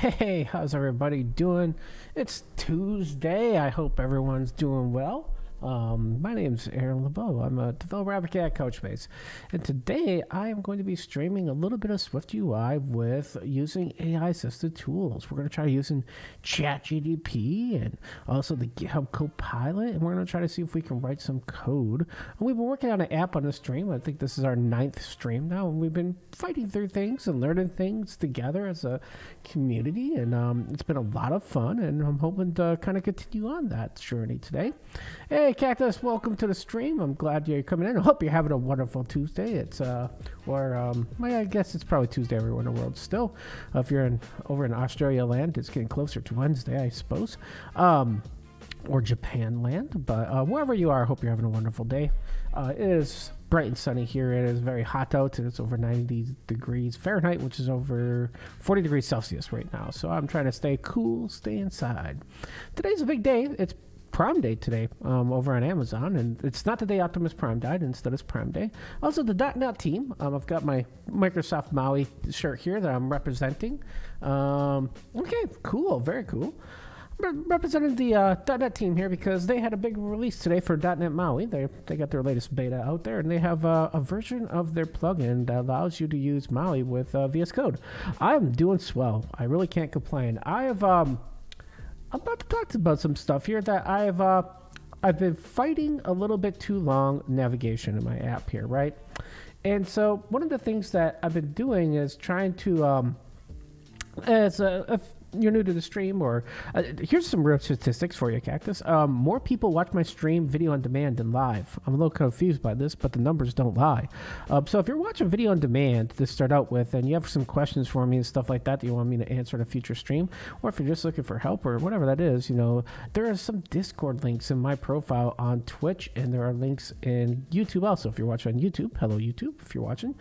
Hey, how's everybody doing? It's Tuesday. I hope everyone's doing well. My name's Aaron LeBeau. I'm a developer advocate at Couchbase. And today I am going to be streaming a little bit of SwiftUI with using AI-assisted tools. We're going to try using ChatGPT and also the GitHub CoPilot. And we're going to try to see if we can write some code. And we've been working on an app on the stream. I think this is our 9th stream now. And we've been fighting through things and learning things together as a community. And it's been a lot of fun. And I'm hoping to kind of continue on that journey today. Hey, Cactus, welcome to the stream. I'm glad you're coming in. I hope you're having a wonderful Tuesday. It's I guess it's probably Tuesday everywhere in the world still. If you're over in Australia land, it's getting closer to Wednesday, I suppose, or Japan land. But wherever you are, I hope you're having a wonderful day. It is bright and sunny here. It is very hot out, and it's over 90 degrees Fahrenheit, which is over 40 degrees Celsius right now. So I'm trying to stay cool, stay inside. Today's a big day. It's Prime Day today over on Amazon, and it's not the day Optimus Prime died. Instead, it's Prime Day. Also, the .NET team. I've got my Microsoft Maui shirt here that I'm representing. Okay, cool, very cool. Representing the .NET team here because they had a big release today for .NET Maui. They got their latest beta out there, and they have a version of their plugin that allows you to use Maui with VS Code. I'm doing swell. I really can't complain. I'm about to talk about some stuff here that I've been fighting a little bit too long navigation in my app here, right? And so one of the things that I've been doing is trying to, if you're new to the stream, or here's some real statistics for you, Cactus. More people watch my stream video on demand than live. I'm a little confused by this, but the numbers don't lie. So if you're watching video on demand to start out with, and you have some questions for me and stuff like that you want me to answer in a future stream, or if you're just looking for help or whatever that is, there are some Discord links in my profile on Twitch, and there are links in YouTube also. If you're watching on YouTube, hello YouTube, if you're watching.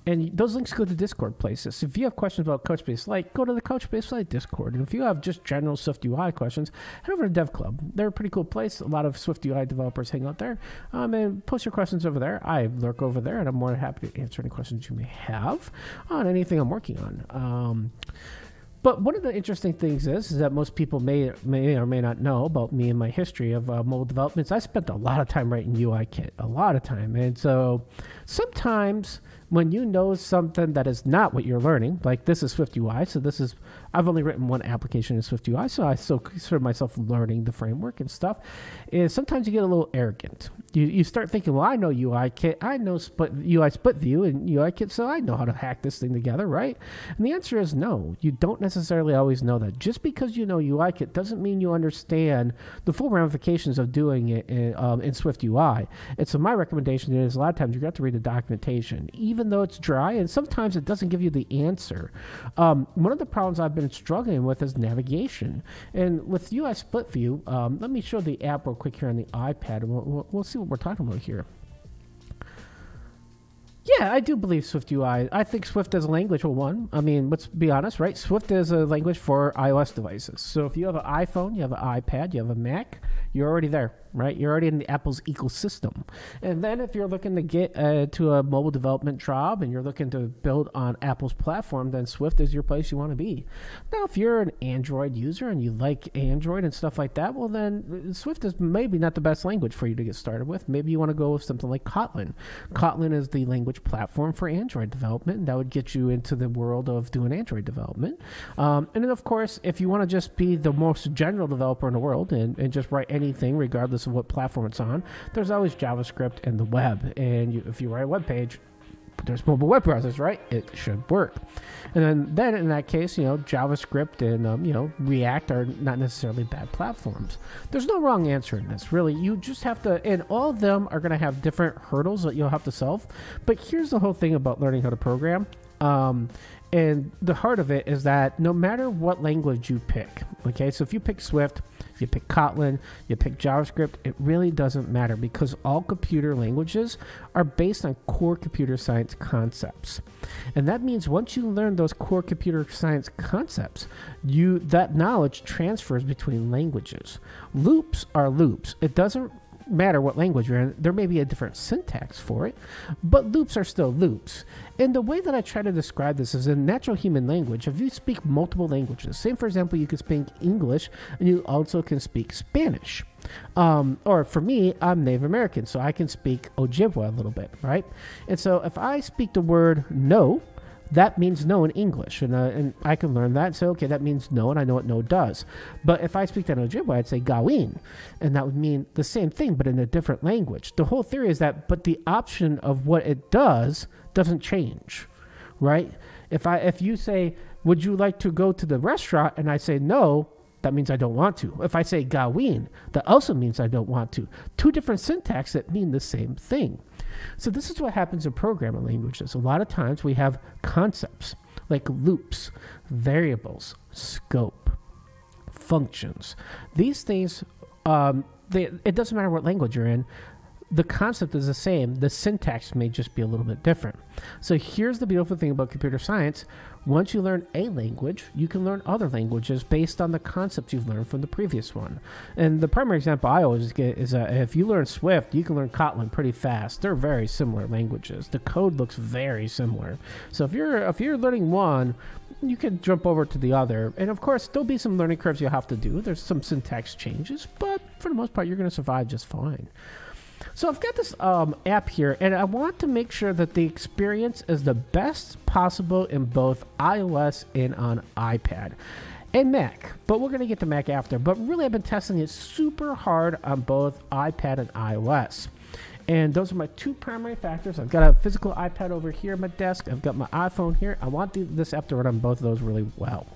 And those links go to Discord places. If you have questions about Couchbase Lite, go to the Couchbase Lite Discord. And if you have just general SwiftUI questions, head over to Dev Club. They're a pretty cool place. A lot of SwiftUI developers hang out there. And post your questions over there. I lurk over there, and I'm more than happy to answer any questions you may have on anything I'm working on. But one of the interesting things is that most people may or may not know about me and my history of mobile developments. I spent a lot of time writing UI kit, a lot of time. And so sometimes when you know something that is not what you're learning, like this is SwiftUI, so I've only written one application in SwiftUI, so I still consider myself learning the framework and stuff, is sometimes you get a little arrogant. You start thinking, well, I know UI kit, I know SplitView and UI kit, so I know how to hack this thing together, right? And the answer is no. You don't necessarily always know that. Just because you know UI kit doesn't mean you understand the full ramifications of doing it in SwiftUI. And so my recommendation is a lot of times you got to read the documentation, even though it's dry, and sometimes it doesn't give you the answer. One of the problems I've been struggling with is navigation. And with UI SplitView, let me show the app real quick here on the iPad, and we'll see what we're talking about here. Yeah, I do believe SwiftUI. I think Swift as a language will one. I mean, let's be honest, right? Swift is a language for iOS devices. So if you have an iPhone, you have an iPad, you have a Mac, you're already there, right? You're already in the Apple's ecosystem. And then if you're looking to get to a mobile development job and you're looking to build on Apple's platform, then Swift is your place you want to be. Now, if you're an Android user and you like Android and stuff like that, well, then Swift is maybe not the best language for you to get started with. Maybe you want to go with something like Kotlin. Kotlin is the language platform for Android development, and that would get you into the world of doing Android development. And then, of course, if you want to just be the most general developer in the world and just write anything regardless of what platform it's on, there's always JavaScript and the web. And if you write a web page, there's mobile web browsers, right? It should work. And then in that case, JavaScript and, React are not necessarily bad platforms. There's no wrong answer in this, really. You just have to, and all of them are going to have different hurdles that you'll have to solve. But here's the whole thing about learning how to program. And the heart of it is that no matter what language you pick, okay, so if you pick Swift, you pick Kotlin, you pick JavaScript, it really doesn't matter because all computer languages are based on core computer science concepts. And that means once you learn those core computer science concepts, that knowledge transfers between languages. Loops are loops. It doesn't matter what language you're in, there may be a different syntax for it, but loops are still loops. And the way that I try to describe this is in natural human language. If you speak multiple languages, say for example, you can speak English and you also can speak Spanish. Or for me, I'm Native American, so I can speak Ojibwa a little bit, right? And so if I speak the word no, that means no in English, and I can learn that and say, okay, that means no, and I know what no does. But if I speak that in Ojibwa, I'd say gawin, and that would mean the same thing, but in a different language. The whole theory is that, but the option of what it does doesn't change, right? If you say, would you like to go to the restaurant, and I say no, that means I don't want to. If I say gawin, that also means I don't want to. Two different syntax that mean the same thing. So this is what happens in programming languages. A lot of times we have concepts like loops, variables, scope, functions. These things, it doesn't matter what language you're in. The concept is the same. The syntax may just be a little bit different. So here's the beautiful thing about computer science. Once you learn a language, you can learn other languages based on the concepts you've learned from the previous one. And the primary example I always get is if you learn Swift, you can learn Kotlin pretty fast. They're very similar languages. The code looks very similar. So if you're learning one, you can jump over to the other. And of course, there'll be some learning curves you'll have to do. There's some syntax changes, but for the most part, you're going to survive just fine. So I've got this app here, and I want to make sure that the experience is the best possible in both iOS and on iPad and Mac. But we're going to get to Mac after. But really, I've been testing it super hard on both iPad and iOS. And those are my two primary factors. I've got a physical iPad over here on my desk. I've got my iPhone here. I want this app to run on both of those really well.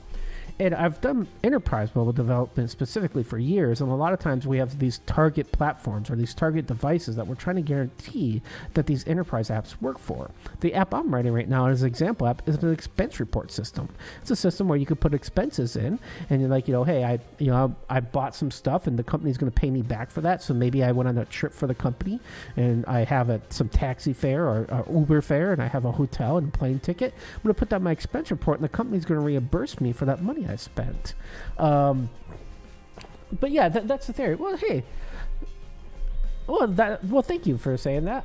And I've done enterprise mobile development specifically for years, and a lot of times we have these target platforms or these target devices that we're trying to guarantee that these enterprise apps work for. The app I'm writing right now as an example app is an expense report system. It's a system where you can put expenses in, and you're like, hey, I bought some stuff, and the company's going to pay me back for that. So maybe I went on a trip for the company, and I have some taxi fare or Uber fare, and I have a hotel and a plane ticket. I'm going to put that in my expense report, and the company's going to reimburse me for that money I spent. But yeah, that's the theory. Well, hey, thank you for saying that.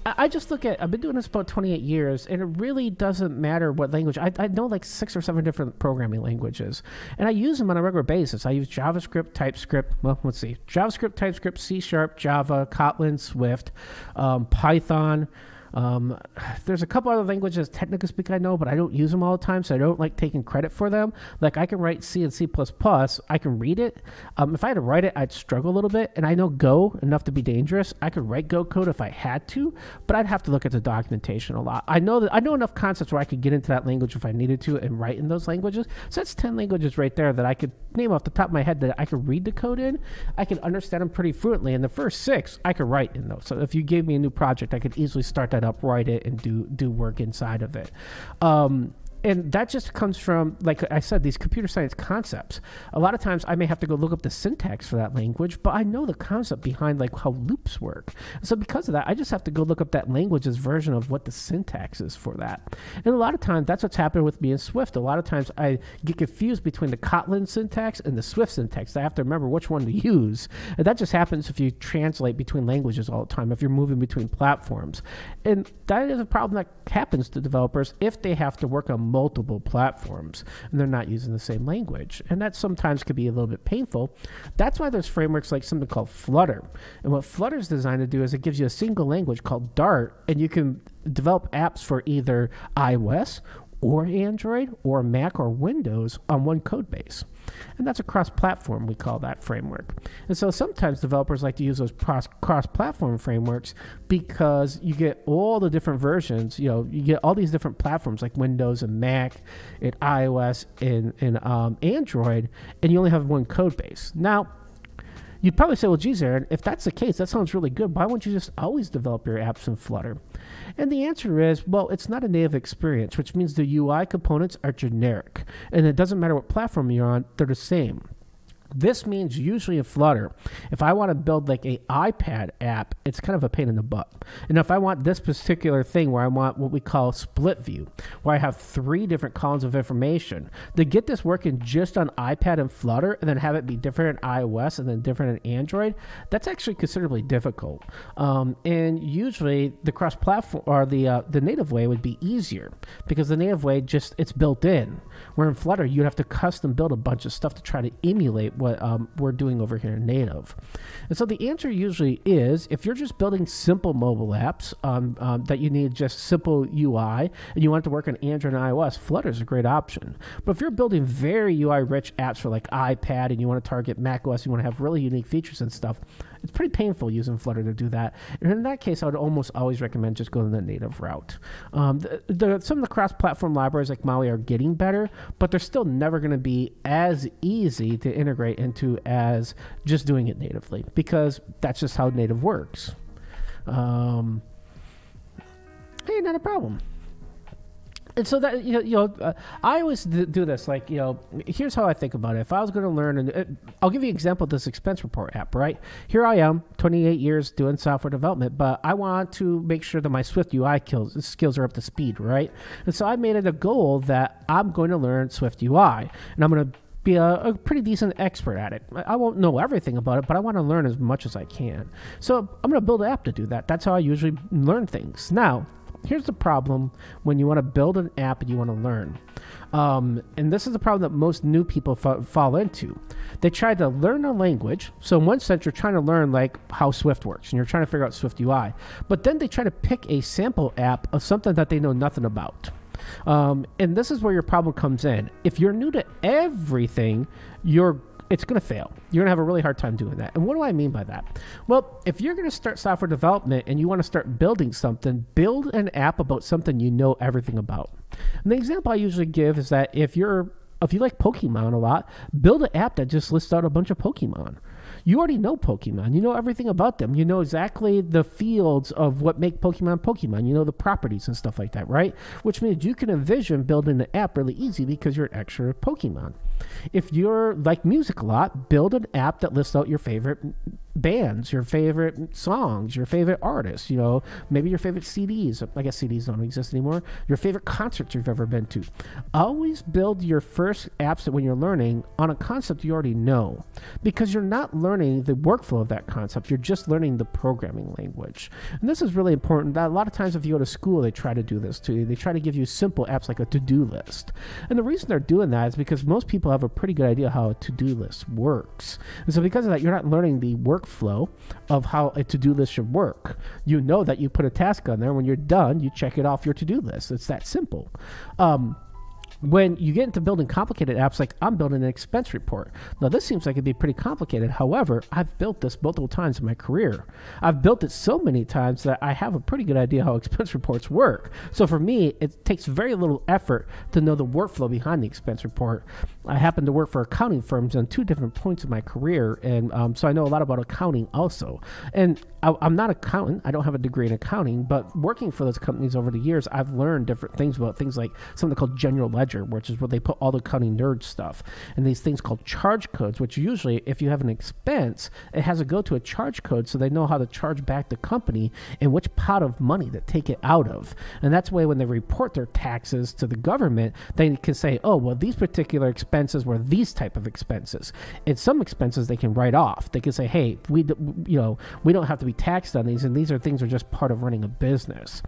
I just look at, I've been doing this about 28 years, and it really doesn't matter what language. I know like 6 or 7 different programming languages, and I use them on a regular basis. I use JavaScript, TypeScript, JavaScript, TypeScript, C#, Java, Kotlin, Swift, Python. There's a couple other languages technically speak I know, but I don't use them all the time, so I don't like taking credit for them. Like I can write C and C++, I can read it. If I had to write it, I'd struggle a little bit, and I know Go enough to be dangerous. I could write Go code if I had to, but I'd have to look at the documentation a lot. I know enough concepts where I could get into that language if I needed to and write in those languages. So that's 10 languages right there that I could name off the top of my head that I could read the code in. I can understand them pretty fluently, and the first 6 I could write in those. So if you gave me a new project, I could easily start that up, write it, and do work inside of it. And that just comes from, like I said, these computer science concepts. A lot of times I may have to go look up the syntax for that language, but I know the concept behind like how loops work. So because of that, I just have to go look up that language's version of what the syntax is for that. And a lot of times that's what's happened with me in Swift. A lot of times I get confused between the Kotlin syntax and the Swift syntax. I have to remember which one to use. And that just happens if you translate between languages all the time, if you're moving between platforms. And that is a problem that happens to developers if they have to work on multiple platforms and they're not using the same language, and that sometimes could be a little bit painful. That's why there's frameworks like something called Flutter, and what Flutter is designed to do is it gives you a single language called Dart, and you can develop apps for either iOS or Android or Mac or Windows on one code base. And that's a cross-platform, we call that framework. And so sometimes developers like to use those cross-platform frameworks because you get all the different versions. You get all these different platforms like Windows and Mac and iOS and Android, and you only have one code base. Now, you'd probably say, well, geez, Aaron, if that's the case, that sounds really good. Why wouldn't you just always develop your apps in Flutter? And the answer is, well, it's not a native experience, which means the UI components are generic. And it doesn't matter what platform you're on, they're the same. This means usually in Flutter, if I want to build like a iPad app, it's kind of a pain in the butt. And if I want this particular thing where I want what we call SplitView, where I have 3 different columns of information, to get this working just on iPad and Flutter and then have it be different in iOS and then different in Android, that's actually considerably difficult. And usually the cross-platform or the native way would be easier because the native way it's built in. Where in Flutter, you'd have to custom build a bunch of stuff to try to emulate what we're doing over here in native. And so the answer usually is, if you're just building simple mobile apps that you need just simple UI and you want it to work on Android and iOS, Flutter is a great option. But if you're building very UI-rich apps for like iPad and you want to target macOS, you want to have really unique features and stuff, it's pretty painful using Flutter to do that. And in that case, I would almost always recommend just going the native route. Some of the cross-platform libraries like Maui are getting better, but they're still never going to be as easy to integrate into as just doing it natively, because that's just how native works. Hey, not a problem. And so that, I always do this, like, here's how I think about it. If I was going to learn, I'll give you an example of this expense report app, right? Here I am, 28 years doing software development, but I want to make sure that my SwiftUI skills are up to speed, right? And so I made it a goal that I'm going to learn SwiftUI, and I'm going to be a pretty decent expert at it. I won't know everything about it, but I want to learn as much as I can. So I'm going to build an app to do that. That's how I usually learn things. Now, here's the problem when you want to build an app and you want to learn. And this is the problem that most new people fall into. They try to learn a language. So in one sense, you're trying to learn like how Swift works and you're trying to figure out SwiftUI. But then they try to pick a sample app of something that they know nothing about. And this is where your problem comes in. If you're new to everything, it's going to fail. You're going to have a really hard time doing that. And what do I mean by that? Well, if you're going to start software development and you want to start building something, build an app about something you know everything about. And the example I usually give is that if you like Pokemon a lot, build an app that just lists out a bunch of Pokemon. You already know Pokemon. You know everything about them. You know exactly the fields of what make Pokemon Pokemon. You know the properties and stuff like that, right? Which means you can envision building the app really easy because you're an expert at Pokemon. If you're like music a lot, build an app that lists out your favorite bands, your favorite songs, your favorite artists, maybe your favorite CDs. I guess CDs don't exist anymore. Your favorite concerts you've ever been to. Always build your first apps that when you're learning on a concept you already know, because you're not learning the workflow of that concept. You're just learning the programming language. And this is really important. That a lot of times if you go to school, they try to do this to you. They try to give you simple apps like a to-do list. And the reason they're doing that is because most people have a pretty good idea how a to-do list works. And so because of that, you're not learning the workflow of how a to-do list should work. You know that you put a task on there. When you're done, you check it off your to-do list. It's that simple. When you get into building complicated apps, like I'm building an expense report. Now, this seems like it'd be pretty complicated. However, I've built this multiple times in my career. I've built it so many times that I have a pretty good idea how expense reports work. So for me, it takes very little effort to know the workflow behind the expense report. I happen to work for accounting firms on 2 different points in my career, and so I know a lot about accounting also. And I'm not an accountant. I don't have a degree in accounting, but working for those companies over the years, I've learned different things about things like something called general ledger, which is where they put all the accounting nerd stuff, and these things called charge codes, which usually if you have an expense, it has to go to a charge code so they know how to charge back the company and which pot of money to take it out of. And that's why when they report their taxes to the government, they can say, oh, well, these particular expenses were these type of expenses. And some expenses they can write off. They can say, hey, we don't have to be taxed on these, and these are things that are just part of running a business.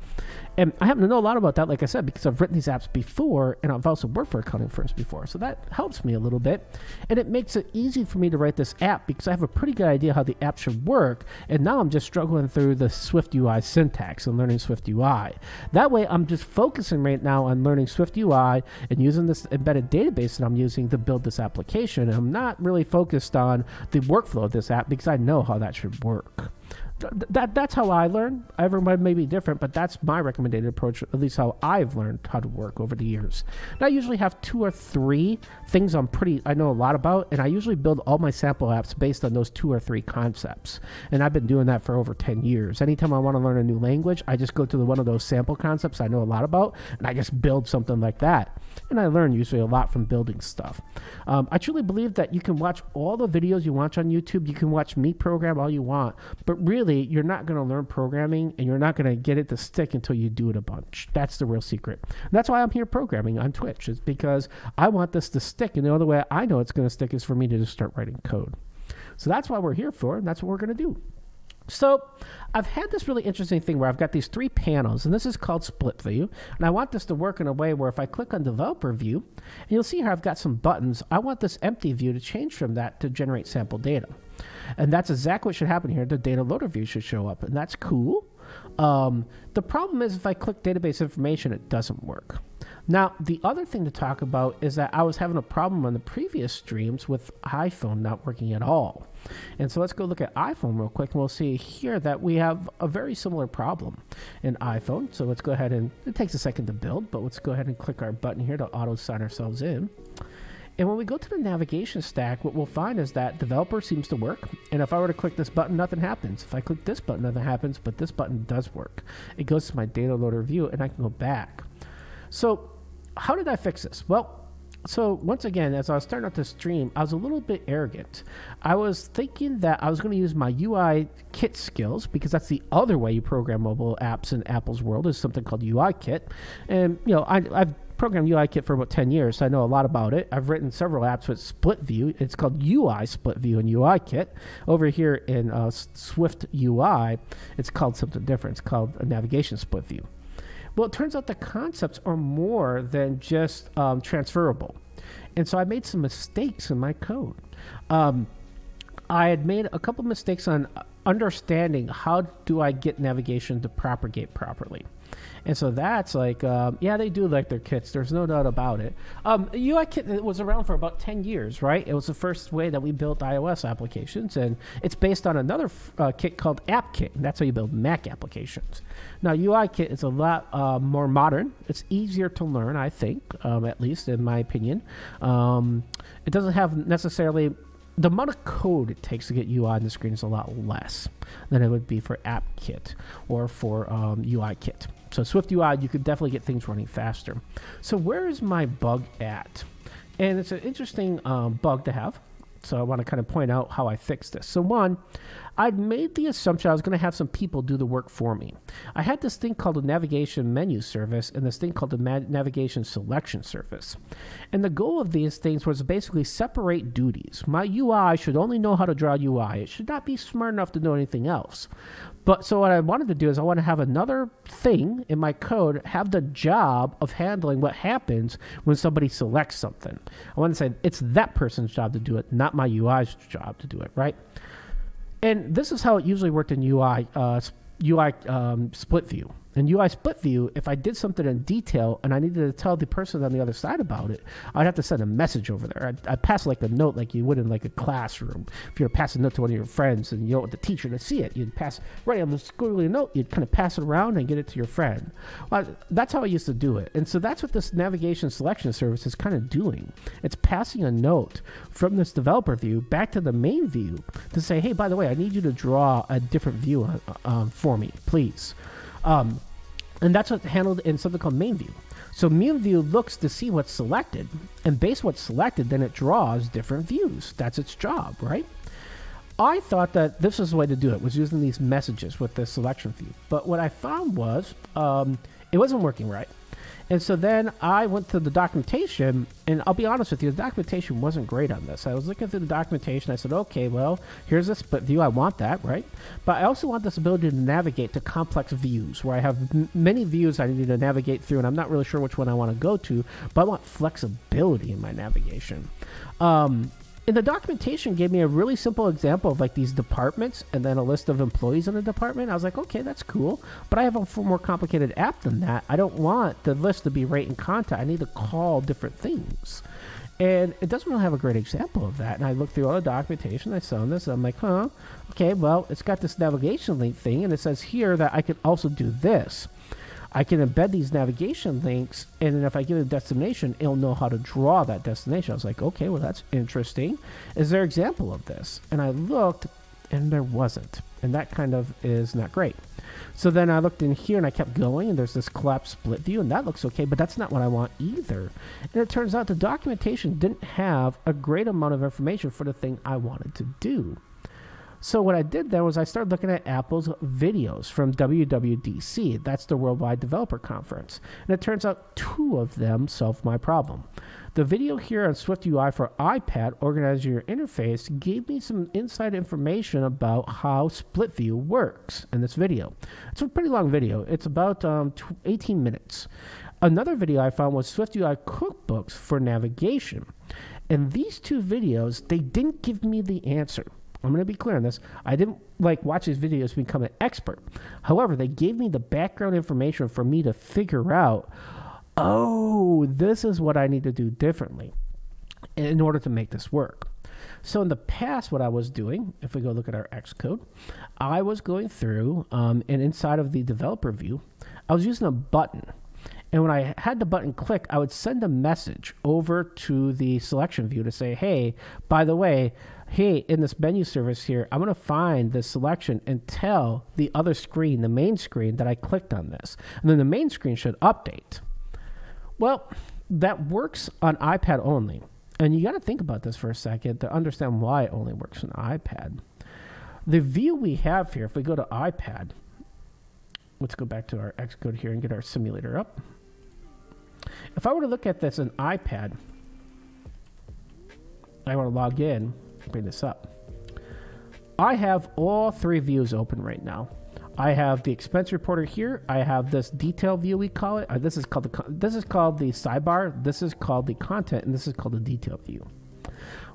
And I happen to know a lot about that, like I said, because I've written these apps before, and I've also worked for accounting firms before. So that helps me a little bit. And it makes it easy for me to write this app because I have a pretty good idea how the app should work. And now I'm just struggling through the SwiftUI syntax and learning SwiftUI. That way, I'm just focusing right now on learning SwiftUI and using this embedded database that I'm using to build this application. And I'm not really focused on the workflow of this app because I know how that should work. That's how I learn. Everyone may be different, but that's my recommended approach, at least how I've learned how to work over the years. And I usually have 2 or 3 things I know a lot about, and I usually build all my sample apps based on those 2 or 3 concepts. And I've been doing that for over 10 years. Anytime I want to learn a new language, I just go to one of those sample concepts I know a lot about, and I just build something like that. And I learn usually a lot from building stuff. I truly believe that you can watch all the videos you watch on YouTube. You can watch me program all you want, but really, you're not going to learn programming, and you're not going to get it to stick until you do it a bunch. That's the real secret. And that's why I'm here programming on Twitch, is because I want this to stick, and the only way I know it's going to stick is for me to just start writing code. So that's why we're here for, and that's what we're going to do. So I've had this really interesting thing where I've got these 3 panels, and this is called SplitView, and I want this to work in a way where if I click on Developer View, and you'll see here I've got some buttons, I want this empty view to change from that to generate sample data. And that's exactly what should happen here. The data loader view should show up, and that's cool. The problem is if I click database information, it doesn't work. Now, the other thing to talk about is that I was having a problem on the previous streams with iPhone not working at all. And so let's go look at iPhone real quick, and we'll see here that we have a very similar problem in iPhone. So let's go ahead, and it takes a second to build, but let's go ahead and click our button here to auto sign ourselves in. And when we go to the navigation stack, what we'll find is that developer seems to work. And if I were to click this button, nothing happens. If I click this button, nothing happens, but this button does work. It goes to my data loader view, and I can go back. So how did I fix this? Well, so once again, as I was starting out this stream, I was a little bit arrogant. I was thinking that I was going to use my UI kit skills, because that's the other way you program mobile apps in Apple's world, is something called UI kit. And, you know, I've programmed UI kit for about 10 years, so I know a lot about it. I've written several apps with SplitView. It's called UI SplitView and UI kit. Over here in SwiftUI, it's called something different. It's called a navigation SplitView. Well, it turns out the concepts are more than just transferable. And so I made some mistakes in my code. I had made a couple mistakes on understanding how do I get navigation to propagate properly. And so that's like, yeah, they do like their kits. There's no doubt about it. UI kit was around for about 10 years, right? It was the first way that we built iOS applications, and it's based on another kit called AppKit, and that's how you build Mac applications. Now, UI kit is a lot more modern. It's easier to learn, I think, at least in my opinion. It doesn't have necessarily... The amount of code it takes to get UI on the screen is a lot less than it would be for AppKit or for UI kit. So SwiftUI, you could definitely get things running faster. So where is my bug at? And it's an interesting bug to have. So I want to kind of point out how I fixed this. So one, I'd made the assumption I was going to have some people do the work for me. I had this thing called a navigation menu service and this thing called the navigation selection service. And the goal of these things was to basically separate duties. My UI should only know how to draw UI. It should not be smart enough to know anything else. But so what I wanted to do is I want to have another thing in my code have the job of handling what happens when somebody selects something. I want to say it's that person's job to do it, not my UI's job to do it, right? And this is how it usually worked in UI split view. In UI split view, if I did something in detail and I needed to tell the person on the other side about it, I'd have to send a message over there. I'd pass like a note like you would in like a classroom. If you're passing a note to one of your friends and you don't want the teacher to see it, you'd pass right on the squiggly note, you'd kind of pass it around and get it to your friend. Well, that's how I used to do it. And so that's what this navigation selection service is kind of doing. It's passing a note from this developer view back to the main view to say, hey, by the way, I need you to draw a different view for me, please. And that's what's handled in something called MainView. So MainView looks to see what's selected, and based on what's selected, then it draws different views. That's its job, right? I thought that this was the way to do it, was using these messages with the selection view. But what I found was it wasn't working right. And so then I went to the documentation, and I'll be honest with you, the documentation wasn't great on this. I was looking through the documentation. I said, okay, well, here's a split view. I want that, right? But I also want this ability to navigate to complex views where I have many views I need to navigate through, and I'm not really sure which one I want to go to, but I want flexibility in my navigation. And the documentation gave me a really simple example of like these departments and then a list of employees in the department. I was like, okay, that's cool. But I have a far more complicated app than that. I don't want the list to be right in content. I need to call different things. And it doesn't really have a great example of that. And I looked through all the documentation. I saw this. And I'm like, okay, well, it's got this navigation link thing, and it says here that I can also do this. I can embed these navigation links, and then if I give it a destination, it'll know how to draw that destination. I was like, okay, well, that's interesting. Is there an example of this? And I looked, and there wasn't. And that kind of is not great. So then I looked in here, and I kept going, and there's this collapsed split view, and that looks okay, but that's not what I want either. And it turns out the documentation didn't have a great amount of information for the thing I wanted to do. So what I did there was I started looking at Apple's videos from WWDC. That's the Worldwide Developer Conference. And it turns out 2 of them solved my problem. The video here on SwiftUI for iPad, Organizing Your Interface, gave me some inside information about how SplitView works in this video. It's a pretty long video. It's about 18 minutes. Another video I found was SwiftUI cookbooks for navigation. And these 2 videos, they didn't give me the answer. I'm going to be clear on this. I didn't watch these videos to become an expert. However, they gave me the background information for me to figure out, oh, this is what I need to do differently in order to make this work. So in the past, what I was doing, if we go look at our Xcode, I was going through, and inside of the developer view, I was using a button. And when I had the button click, I would send a message over to the selection view to say, hey, by the way, hey, in this menu service here, I'm going to find this selection and tell the other screen, the main screen, that I clicked on this. And then the main screen should update. Well, that works on iPad only. And you got to think about this for a second to understand why it only works on iPad. The view we have here, if we go to iPad, let's go back to our Xcode here and get our simulator up. If I were to look at this on iPad, I want to log in, bring this up. I have all 3 views open right now. I have the expense reporter here. I have this detail view, we call it. This is called the sidebar. This is called the content, and this is called the detail view.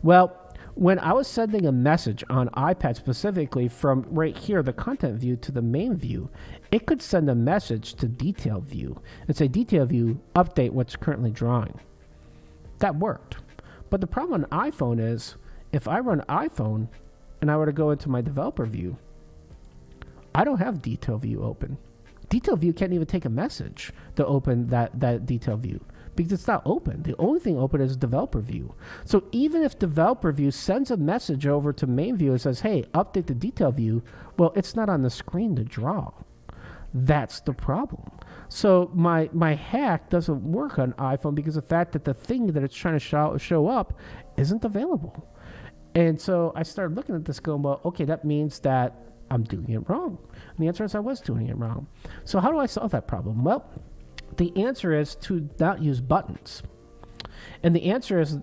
Well, when I was sending a message on iPad specifically from right here, the content view, to the main view, it could send a message to detail view and say, detail view, update what's currently drawing. That worked. But the problem on iPhone is, if I run iPhone and I were to go into my developer view, I don't have detail view open. Detail view can't even take a message to open that detail view because it's not open. The only thing open is developer view. So even if developer view sends a message over to main view and says, hey, update the detail view, well, it's not on the screen to draw. That's the problem. So my hack doesn't work on iPhone because of the fact that the thing that it's trying to show up isn't available. And so I started looking at this going, well, okay, that means that I'm doing it wrong. And the answer is I was doing it wrong. So how do I solve that problem? Well, the answer is to not use buttons. And the answer is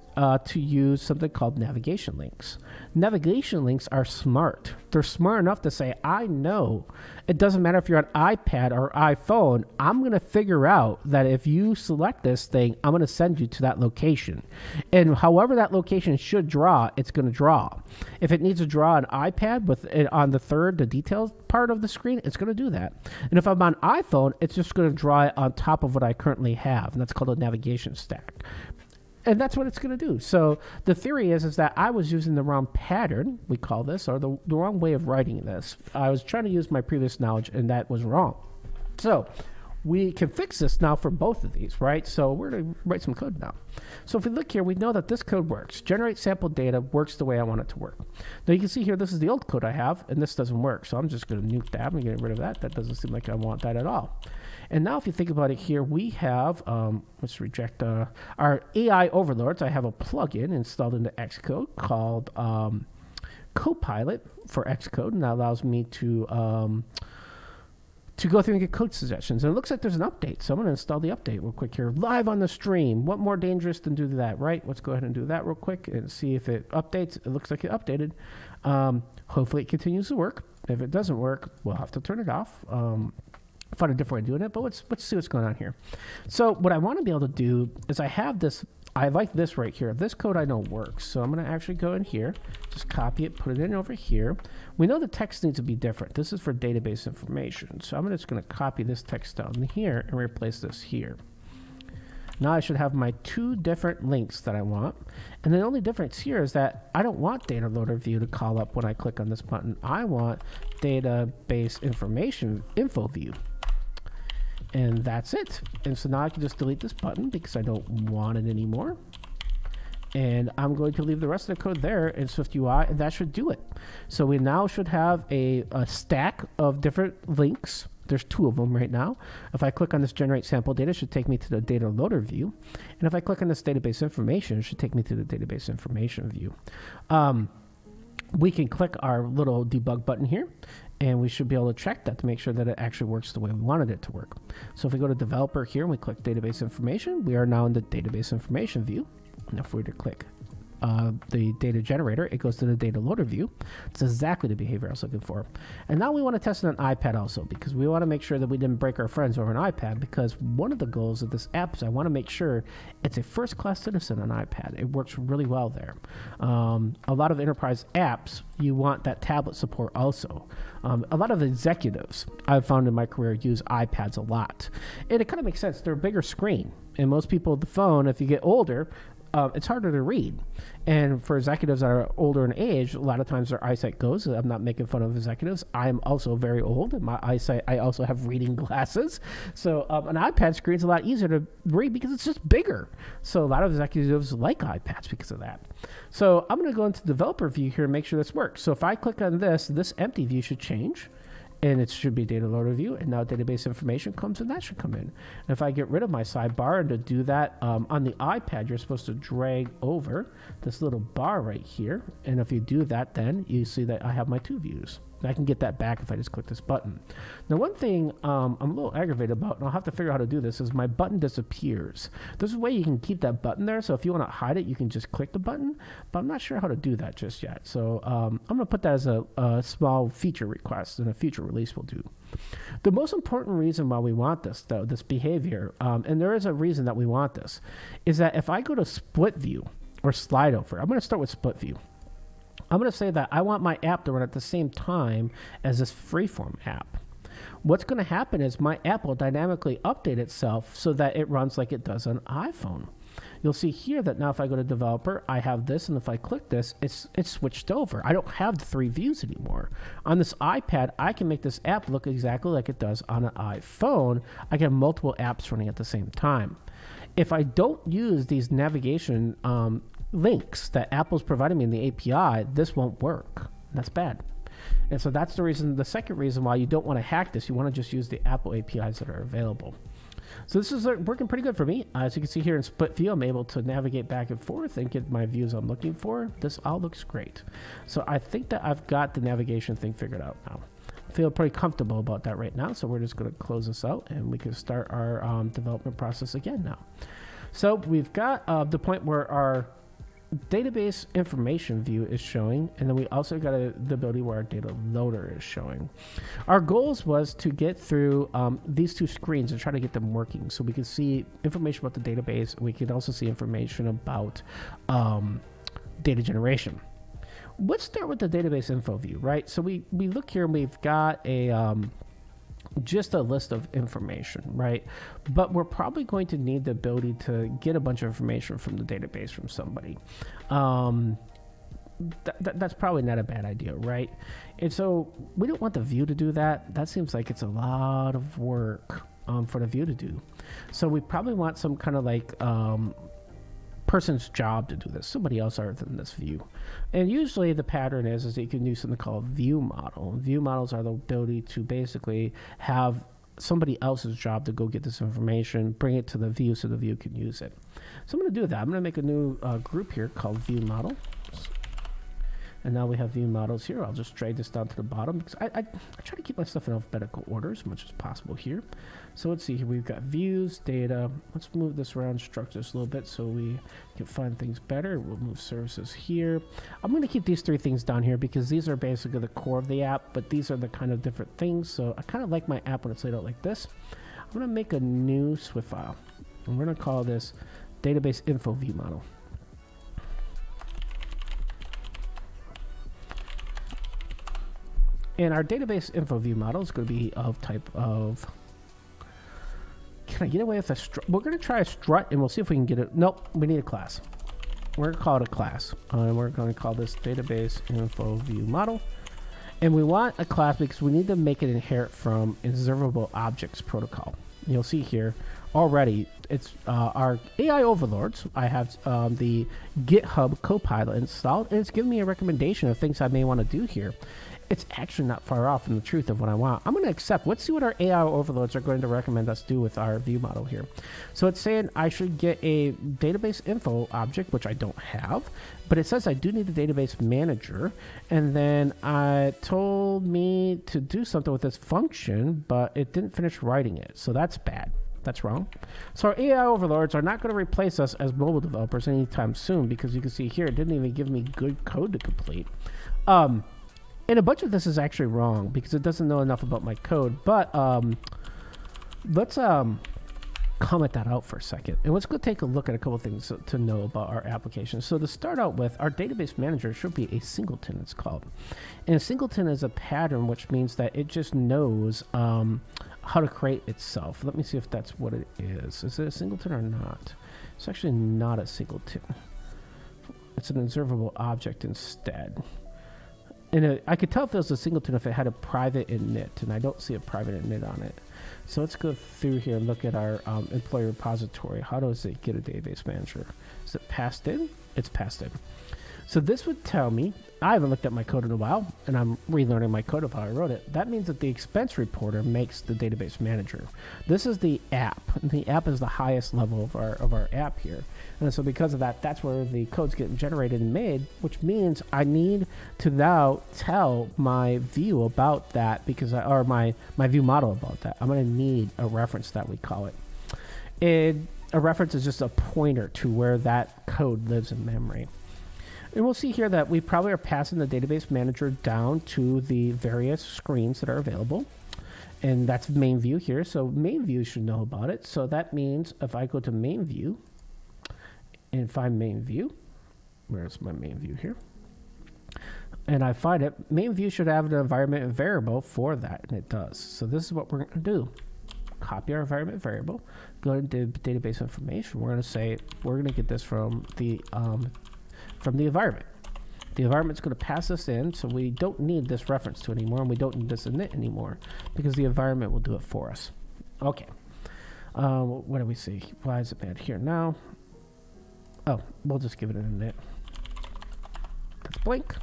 to use something called navigation links. Navigation links are smart. They're smart enough to say, I know it doesn't matter if you're on iPad or iPhone, I'm going to figure out that if you select this thing, I'm going to send you to that location. And however that location should draw, it's going to draw. If it needs to draw an iPad with it on the details part of the screen, it's going to do that. And if I'm on iPhone, it's just going to draw it on top of what I currently have. And that's called a navigation stack. And that's what it's going to do. So the theory is that I was using the wrong pattern, we call this, or the wrong way of writing this. I was trying to use my previous knowledge, and that was wrong. So we can fix this now for both of these, right? So we're going to write some code now. So if we look here, we know that this code works. Generate sample data works the way I want it to work. Now you can see here, this is the old code I have, and this doesn't work. So I'm just going to nuke that and get rid of that. That doesn't seem like I want that at all. And now if you think about it here, we have, let's reject our AI overlords. I have a plugin installed into Xcode called CoPilot for Xcode, and that allows me to go through and get code suggestions. And it looks like there's an update, so I'm going to install the update real quick here, live on the stream. What more dangerous than do that, right? Let's go ahead and do that real quick and see if it updates. It looks like it updated. Hopefully it continues to work. If it doesn't work, we'll have to turn it off. Find a different way of doing it, but let's see what's going on here. So what I want to be able to do is I have this, I like this right here. This code I know works. So I'm going to actually go in here, just copy it, put it in over here. We know the text needs to be different. This is for database information. So I'm just going to copy this text down here and replace this here. Now I should have my 2 different links that I want. And the only difference here is that I don't want data loader view to call up when I click on this button. I want database information info view. And that's it. And so now I can just delete this button because I don't want it anymore. And I'm going to leave the rest of the code there in SwiftUI, and that should do it. So we now should have a stack of different links. There's 2 of them right now. If I click on this generate sample data, it should take me to the data loader view. And if I click on this database information, it should take me to the database information view. We can click our little debug button here, and we should be able to check that to make sure that it actually works the way we wanted it to work. So if we go to developer here and we click database information, we are now in the database information view. And if we were to click the data generator, it goes to the data loader view. It's exactly the behavior I was looking for. And now we want to test it on iPad also, because we want to make sure that we didn't break our friends over an iPad, because one of the goals of this app is I want to make sure it's a first-class citizen on iPad. It works really well there. A lot of enterprise apps, you want that tablet support also. A lot of executives I've found in my career use iPads a lot. And it kind of makes sense. They're a bigger screen. And most people with the phone, if you get older, it's harder to read. And for executives that are older in age, a lot of times their eyesight goes. I'm not making fun of executives. I'm also very old, and my eyesight, I also have reading glasses. So an iPad screen is a lot easier to read because it's just bigger. So a lot of executives like iPads because of that. So I'm going to go into developer view here and make sure this works. So if I click on this empty view should change. And it should be data loader view, and now database information comes, and that should come in. And if I get rid of my sidebar, and to do that on the iPad, you're supposed to drag over this little bar right here. And if you do that, then you see that I have my 2 views. I can get that back if I just click this button. Now, one thing I'm a little aggravated about, and I'll have to figure out how to do this, is my button disappears. There's a way you can keep that button there, so if you want to hide it, you can just click the button, but I'm not sure how to do that just yet. So I'm going to put that as a small feature request, and a future release will do. The most important reason why we want this, though, this behavior, and there is a reason that we want this, is that if I go to SplitView or slide over, I'm going to start with SplitView. I'm going to say that I want my app to run at the same time as this freeform app. What's going to happen is my app will dynamically update itself so that it runs like it does on iPhone. You'll see here that now if I go to developer, I have this, and if I click this, it's switched over. I don't have the 3 views anymore. On this iPad, I can make this app look exactly like it does on an iPhone. I can have multiple apps running at the same time. If I don't use these navigation links that Apple's providing me in the API, this won't work. That's bad. And so that's the reason, the second reason why you don't want to hack this. You want to just use the Apple APIs that are available. So this is working pretty good for me. As you can see here in SplitView, I'm able to navigate back and forth and get my views I'm looking for. This all looks great. So I think that I've got the navigation thing figured out now. I feel pretty comfortable about that right now. So we're just going to close this out, and we can start our development process again now. So we've got the point where our database information view is showing, and then we also got the ability where our data loader is showing. Our goals was to get through these 2 screens and try to get them working, so we can see information about the database. We can also see information about data generation. Let's start with the database info view, right? So we look here, and we've got a just a list of information, right? But we're probably going to need the ability to get a bunch of information from the database from somebody. That's probably not a bad idea, right? And so we don't want the view to do that. That seems like it's a lot of work for the view to do. So we probably want some kind of like person's job to do this, somebody else other than this view. And usually the pattern is that you can use something called ViewModel. ViewModels are the ability to basically have somebody else's job to go get this information, bring it to the view so the view can use it. So I'm going to do that. I'm going to make a new group here called ViewModel. And now we have view models here. I'll just drag this down to the bottom because I try to keep my stuff in alphabetical order as much as possible here. So let's see here. We've got views, data. Let's move this around, structure this a little bit so we can find things better. We'll move services here. I'm going to keep these 3 things down here because these are basically the core of the app, but these are the kind of different things. So I kind of like my app when it's laid out like this. I'm going to make a new Swift file. And we're going to call this database info view model. And our database info view model is going to be of type of Can I get away with a strut? We're going to try a strut, and we'll see if we can get it. Nope, we need a class. We're going to call it a class. And we're going to call this database info view model. And we want a class because we need to make it inherit from observable objects protocol. You'll see here already it's our AI overlords. I have the GitHub CoPilot installed, and it's giving me a recommendation of things I may want to do here. It's actually not far off from the truth of what I want. I'm going to accept. Let's see what our AI overloads are going to recommend us do with our view model here. So it's saying I should get a database info object, which I don't have, but it says I do need a database manager. And then it told me to do something with this function, but it didn't finish writing it. So that's bad. That's wrong. So our AI overlords are not going to replace us as mobile developers anytime soon, because you can see here, it didn't even give me good code to complete. And a bunch of this is actually wrong because it doesn't know enough about my code. But let's comment that out for a second. And let's go take a look at a couple of things to know about our application. So to start out with, our database manager should be a singleton, it's called. And a singleton is a pattern, which means that it just knows how to create itself. Let me see if that's what it is. Is it a singleton or not? It's actually not a singleton. It's an observable object instead. And I could tell if it was a singleton if it had a private init, and I don't see a private init on it. So let's go through here and look at our employee repository. How does it get a database manager? Is it passed in? It's passed in. So this would tell me, I haven't looked at my code in a while, and I'm relearning my code of how I wrote it. That means that the expense reporter makes the database manager. This is the app. The app is the highest level of our app here. And so because of that, that's where the code's getting generated and made, which means I need to now tell my view about that, because or my view model about that. I'm going to need a reference, that we call it. A reference is just a pointer to where that code lives in memory. And we'll see here that we probably are passing the database manager down to the various screens that are available. And that's MainView here. So MainView should know about it. So that means if I go to MainView and find MainView, where's my MainView here? And I find it, MainView should have an environment variable for that, and it does. So this is what we're going to do. Copy our environment variable, go into database information. We're going to say, we're going to get this from the environment. The environment's going to pass this in, so we don't need this reference to anymore, and we don't need this init anymore, because the environment will do it for us. Okay. What do we see? Why is it bad here now? Oh, we'll just give it an init. That's blank.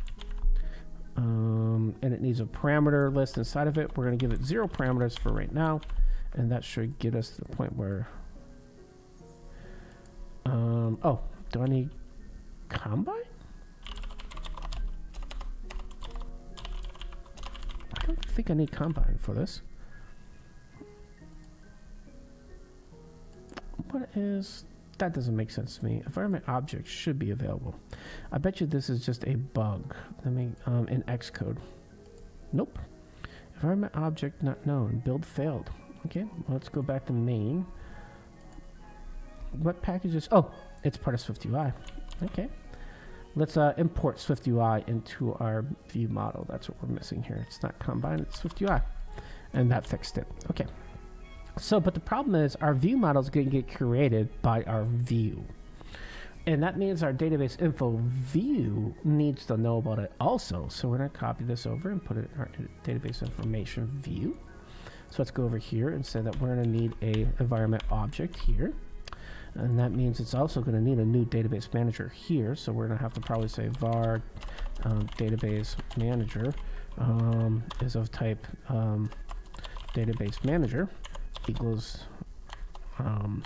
And it needs a parameter list inside of it. We're going to give it 0 parameters for right now, and that should get us to the point where... oh, do I need Combine? I don't think I need Combine for this. What is... That doesn't make sense to me. Environment object should be available. I bet you this is just a bug. Let me, in Xcode. Nope. Environment object not known. Build failed. Okay, well, let's go back to main. What packages? Oh, it's part of SwiftUI. Okay. Let's import SwiftUI into our view model. That's what we're missing here. It's not Combine, it's SwiftUI. And that fixed it. Okay. So, but the problem is our view model is going to get created by our view. And that means our database info view needs to know about it also. So we're going to copy this over and put it in our database information view. So let's go over here and say that we're going to need a environment object here. And that means it's also going to need a new database manager here. So we're going to have to probably say var database manager is of type database manager equals, and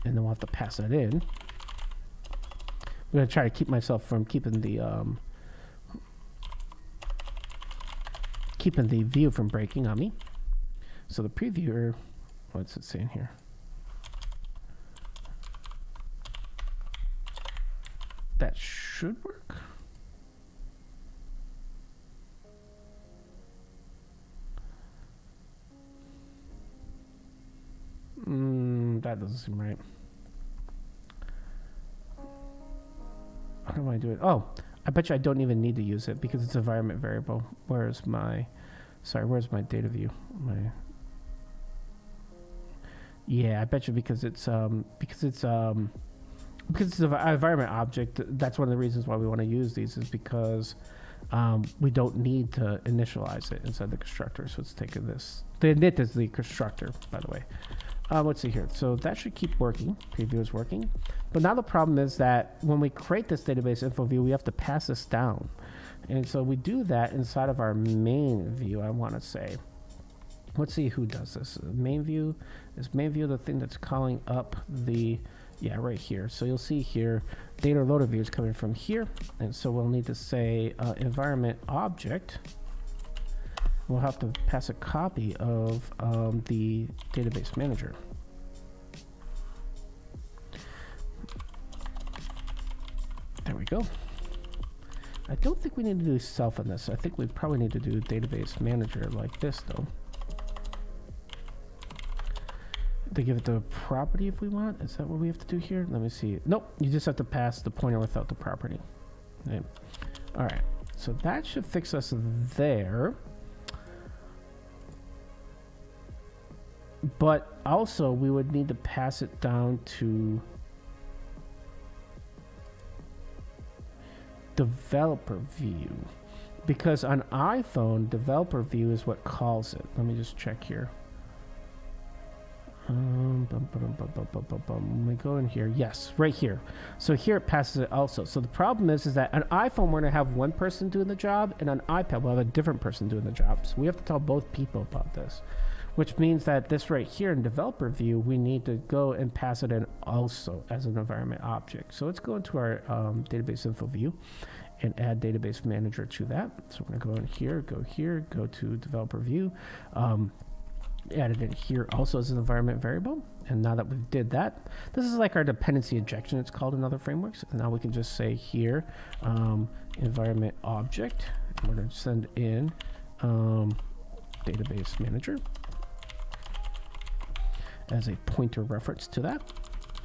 then we'll have to pass that in. I'm going to try to keep myself from keeping the view from breaking on me. So the previewer, what's it saying here? That should work. That doesn't seem right. How do I do it? Oh, I bet you I don't even need to use it because it's environment variable. Where's my data view? Yeah, I bet you because it's an environment object. That's one of the reasons why we want to use these, is because we don't need to initialize it inside the constructor. So let's take this. The init is the constructor, by the way. Let's see here. So that should keep working. Preview is working. But now the problem is that when we create this database info view, we have to pass this down. And so we do that inside of our main view, I want to say. Let's see who does this. MainView. Is MainView the thing that's calling up the... Yeah, right here. So you'll see here, data loader view is coming from here. And so we'll need to say environment object. We'll have to pass a copy of the database manager. There we go. I don't think we need to do self in this. I think we probably need to do database manager like this, though. To give it the property if we want. Is that what we have to do here? Let me see. Nope. You just have to pass the pointer without the property. Okay. All right. So that should fix us there. But also we would need to pass it down to developer view, because on iPhone developer view is what calls it. Let me just check here. Let me go in here. Yes, right here. So here it passes it also. So the problem is that on iPhone we're going to have one person doing the job, and on iPad we'll have a different person doing the job. So we have to tell both people about this, which means that this right here in developer view, we need to go and pass it in also as an environment object. So let's go into our database info view and add database manager to that. So we're going to go here, go to developer view. Add it in here also as an environment variable. And now that we've did that, this is like our dependency injection, it's called in other frameworks. And now we can just say here, environment object. We're going to send in database manager as a pointer reference to that.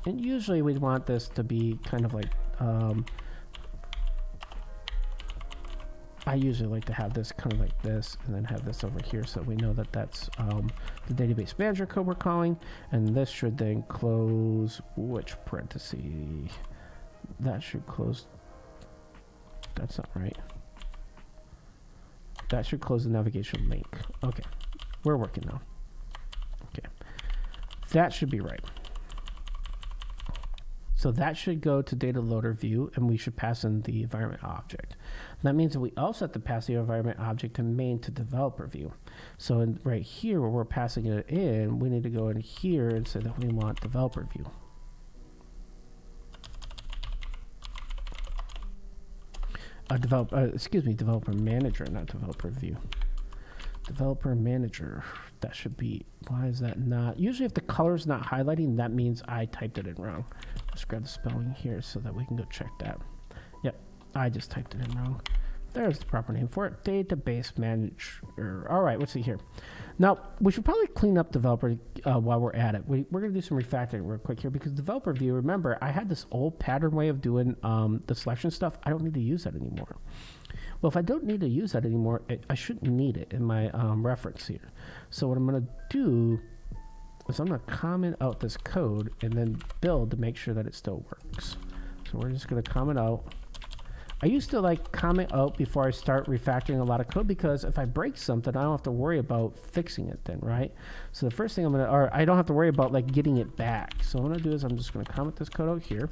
And usually we'd want this to be kind of like, I usually like to have this kind of like this, and then have this over here so we know that that's the database manager code we're calling. And this should then close which parenthesis? That should close. That's not right. That should close the navigation link. Okay, we're working now. Okay, that should be right. So that should go to data loader view, and we should pass in the environment object. That means that we also have to pass the environment object to main to developer view. So right here where we're passing it in, we need to go in here and say that we want developer view. Developer manager, not developer view. Developer manager. That should be, why is that not? Usually if the color's not highlighting, that means I typed it in wrong. Let's grab the spelling here so that we can go check that. Yep, I just typed it in wrong. There's the proper name for it. Database manager. All right, let's see here. Now, we should probably clean up developer while we're at it. We're going to do some refactoring real quick here, because developer view, remember, I had this old pattern way of doing the selection stuff. I don't need to use that anymore. Well, if I don't need to use that anymore, I shouldn't need it in my reference here. So what I'm going to do is I'm going to comment out this code and then build to make sure that it still works. So we're just going to comment out. I used to like comment out before I start refactoring a lot of code, because if I break something, I don't have to worry about fixing it then, right? So the first thing I don't have to worry about like getting it back. So what I'm going to do is I'm just going to comment this code out here.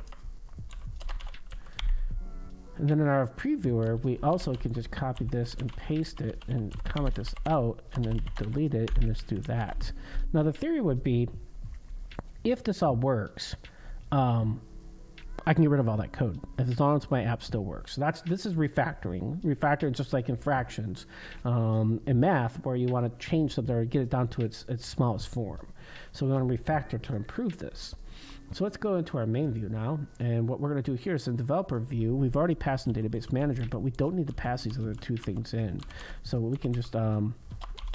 And then in our previewer, we also can just copy this and paste it and comment this out and then delete it and just do that. Now the theory would be, if this all works, I can get rid of all that code as long as my app still works. So this is refactoring. Refactoring, just like in fractions in math, where you want to change something or get it down to its smallest form. So we want to refactor to improve this. So let's go into our main view now, and what we're going to do here is in developer view, we've already passed in database manager, but we don't need to pass these other two things in. So we can just, I'm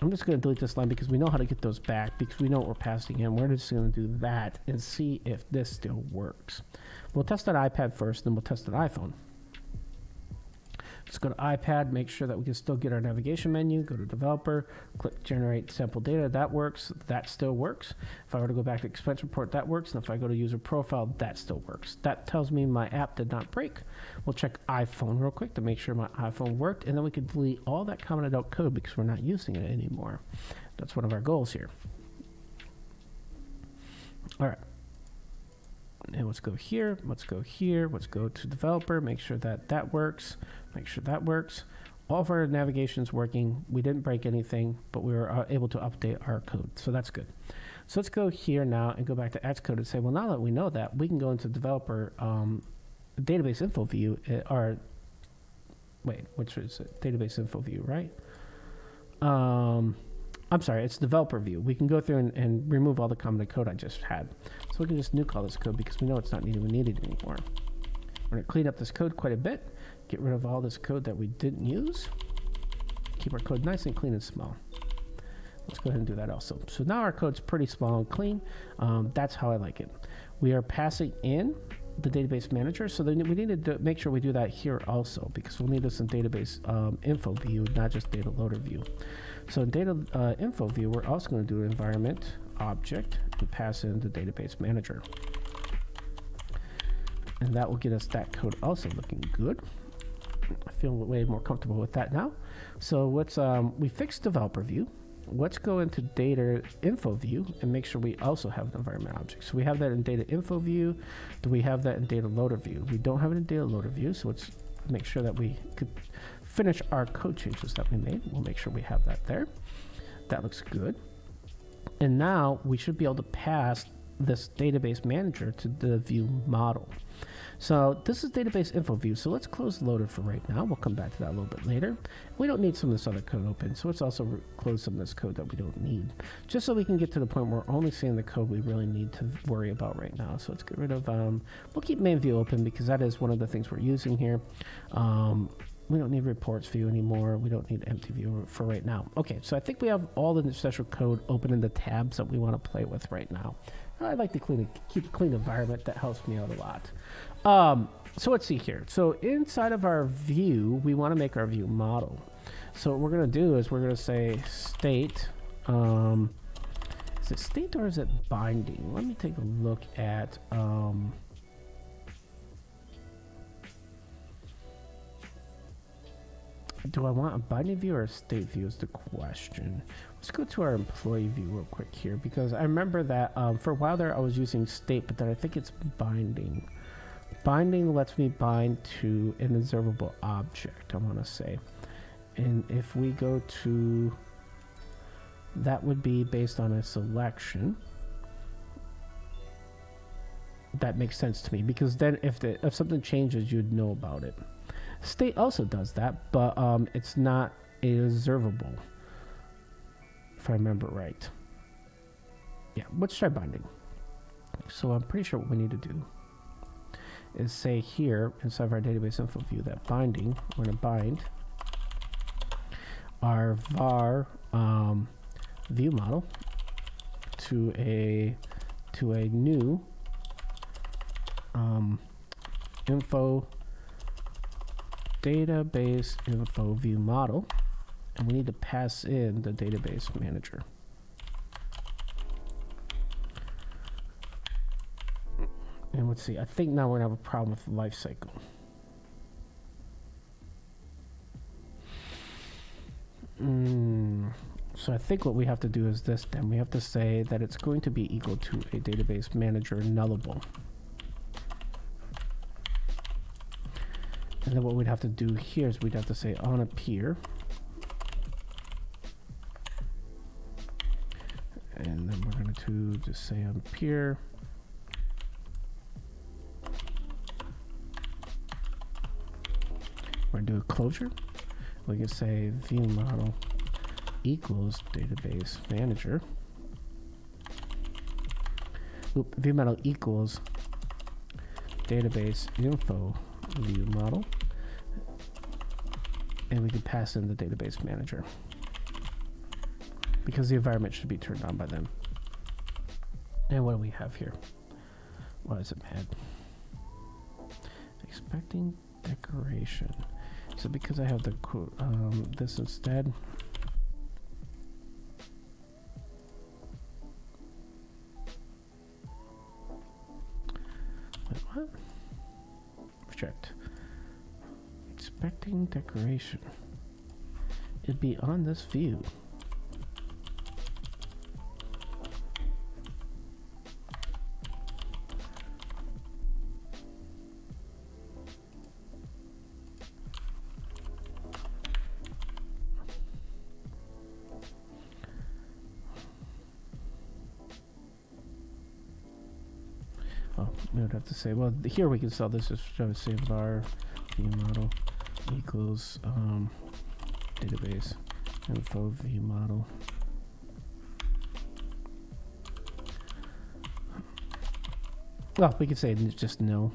just going to delete this line because we know how to get those back, because we know what we're passing in. We're just going to do that and see if this still works. We'll test on iPad first, then we'll test on iPhone. Let's go to iPad, make sure that we can still get our navigation menu, go to developer, click generate sample data, that works, that still works. If I were to go back to expense report, that works, and if I go to user profile, that still works. That tells me my app did not break. We'll check iPhone real quick to make sure my iPhone worked, and then we can delete all that commented out code because we're not using it anymore. That's one of our goals here. All right. And let's go here, let's go here, let's go to developer, make sure that that works, make sure that works. All of our navigation's working. We didn't break anything, but we were able to update our code, so that's good. So let's go here now and go back to Xcode and say, well, now that we know that, we can go into developer database info view, or wait, which is it? Database info view, right? I'm sorry, it's developer view. We can go through and remove all the commented code I just had. So we can just nuke all this code because we know it's not needed anymore. We're gonna clean up this code quite a bit, get rid of all this code that we didn't use, keep our code nice and clean and small. Let's go ahead and do that also. So now our code's pretty small and clean. That's how I like it. We are passing in the database manager, so then we need to make sure we do that here also, because we'll need this in database info view, not just data loader view. So in data info view, we're also going to do environment object and pass in the database manager, and that will get us that code also looking good. I feel way more comfortable with that now. So let's we fixed developer view. Let's go into data info view and make sure we also have an environment object. So we have that in data info view. Do we have that in data loader view? We don't have it in data loader view, so let's make sure that we could finish our code changes that we made. We'll make sure we have that there. That looks good. And now we should be able to pass this database manager to the view model. So this is database info view. So let's close loader for right now. We'll come back to that a little bit later. We don't need some of this other code open, so let's also close some of this code that we don't need, just so we can get to the point where we're only seeing the code we really need to worry about right now. So let's get rid of, we'll keep MainView open because that is one of the things we're using here. We don't need reports view anymore. We don't need empty view for right now. Okay, so I think we have all the special code open in the tabs that we want to play with right now. I like to keep a clean environment. That helps me out a lot. So let's see here. So inside of our view, we want to make our view model. So what we're going to do is we're going to say state. Is it state or is it binding? Let me take a look at. Do I want a binding view or a state view is the question. Let's go to our employee view real quick here, because I remember that for a while there I was using state, but then I think it's binding. Binding lets me bind to an observable object, I want to say. And if we go to, that would be based on a selection. That makes sense to me, because then if something changes, you'd know about it. State also does that, but it's not observable, if I remember right. Yeah, let's try binding. So I'm pretty sure what we need to do is say here inside of our database info view that binding, we're going to bind our var view model to a new database info view model, and we need to pass in the database manager. And let's see, I think now we're gonna have a problem with the life cycle. So I think what we have to do is this then. We have to say that it's going to be equal to a database manager nullable. And then what we'd have to do here is we'd have to say on appear. And then we're going to just say on appear. We're going to do a closure. We can say ViewModel equals database manager. ViewModel equals database info view model, and we can pass in the database manager because the environment should be turned on by them. And what do we have here? Why is it mad? Expecting decoration. So because I have the this instead. Wait, what? Reject. Expecting decoration. It'd be on this view. Oh, we would have to say, well, here we can sell this as say var ViewModel equals database info ViewModel. Well, we could say just no.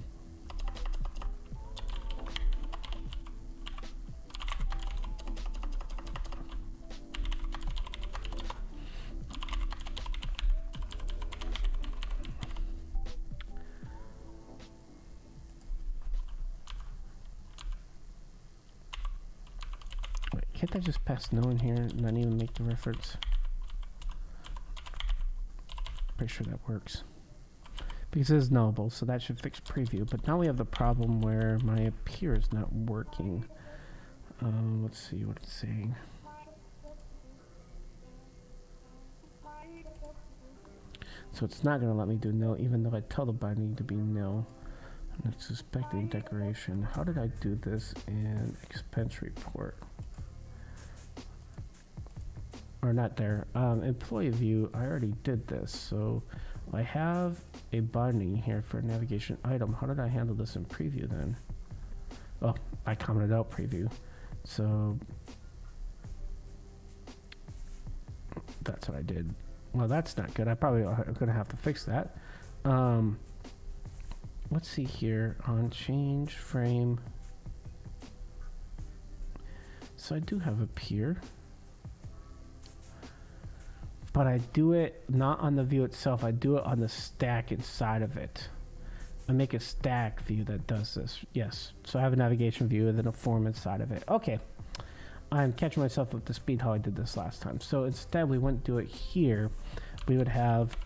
Can't I just pass no in here and not even make the reference? Pretty sure that works. Because it is nullable, so that should fix preview. But now we have the problem where my appear is not working. Let's see what it's saying. So it's not going to let me do no, even though I tell the binding to be no. And it's expecting decoration. How did I do this in expense report? Or not there. Employee view, I already did this. So I have a binding here for navigation item. How did I handle this in preview then? Oh, I commented out preview. So that's what I did. Well, that's not good. I probably am going to have to fix that. Let's see here on change frame. So I do have appear. But I do it not on the view itself. I do it on the stack inside of it. I make a stack view that does this. Yes. So I have a navigation view and then a form inside of it. Okay. I'm catching myself up to speed how I did this last time. So instead we wouldn't do it here. We would have,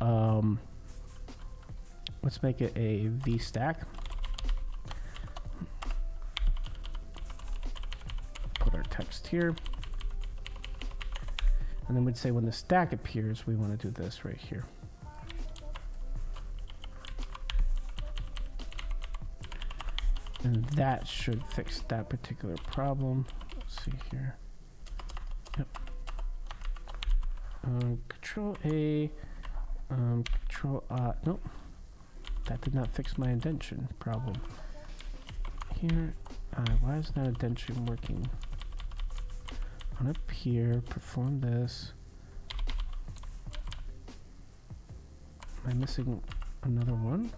let's make it a V stack. Put our text here. And then we'd say when the stack appears, we want to do this right here. And that should fix that particular problem. Let's see here. Yep. Control A, Control nope. That did not fix my indentation problem. Here, why is that indentation working? On up here, perform this. Am I missing another one?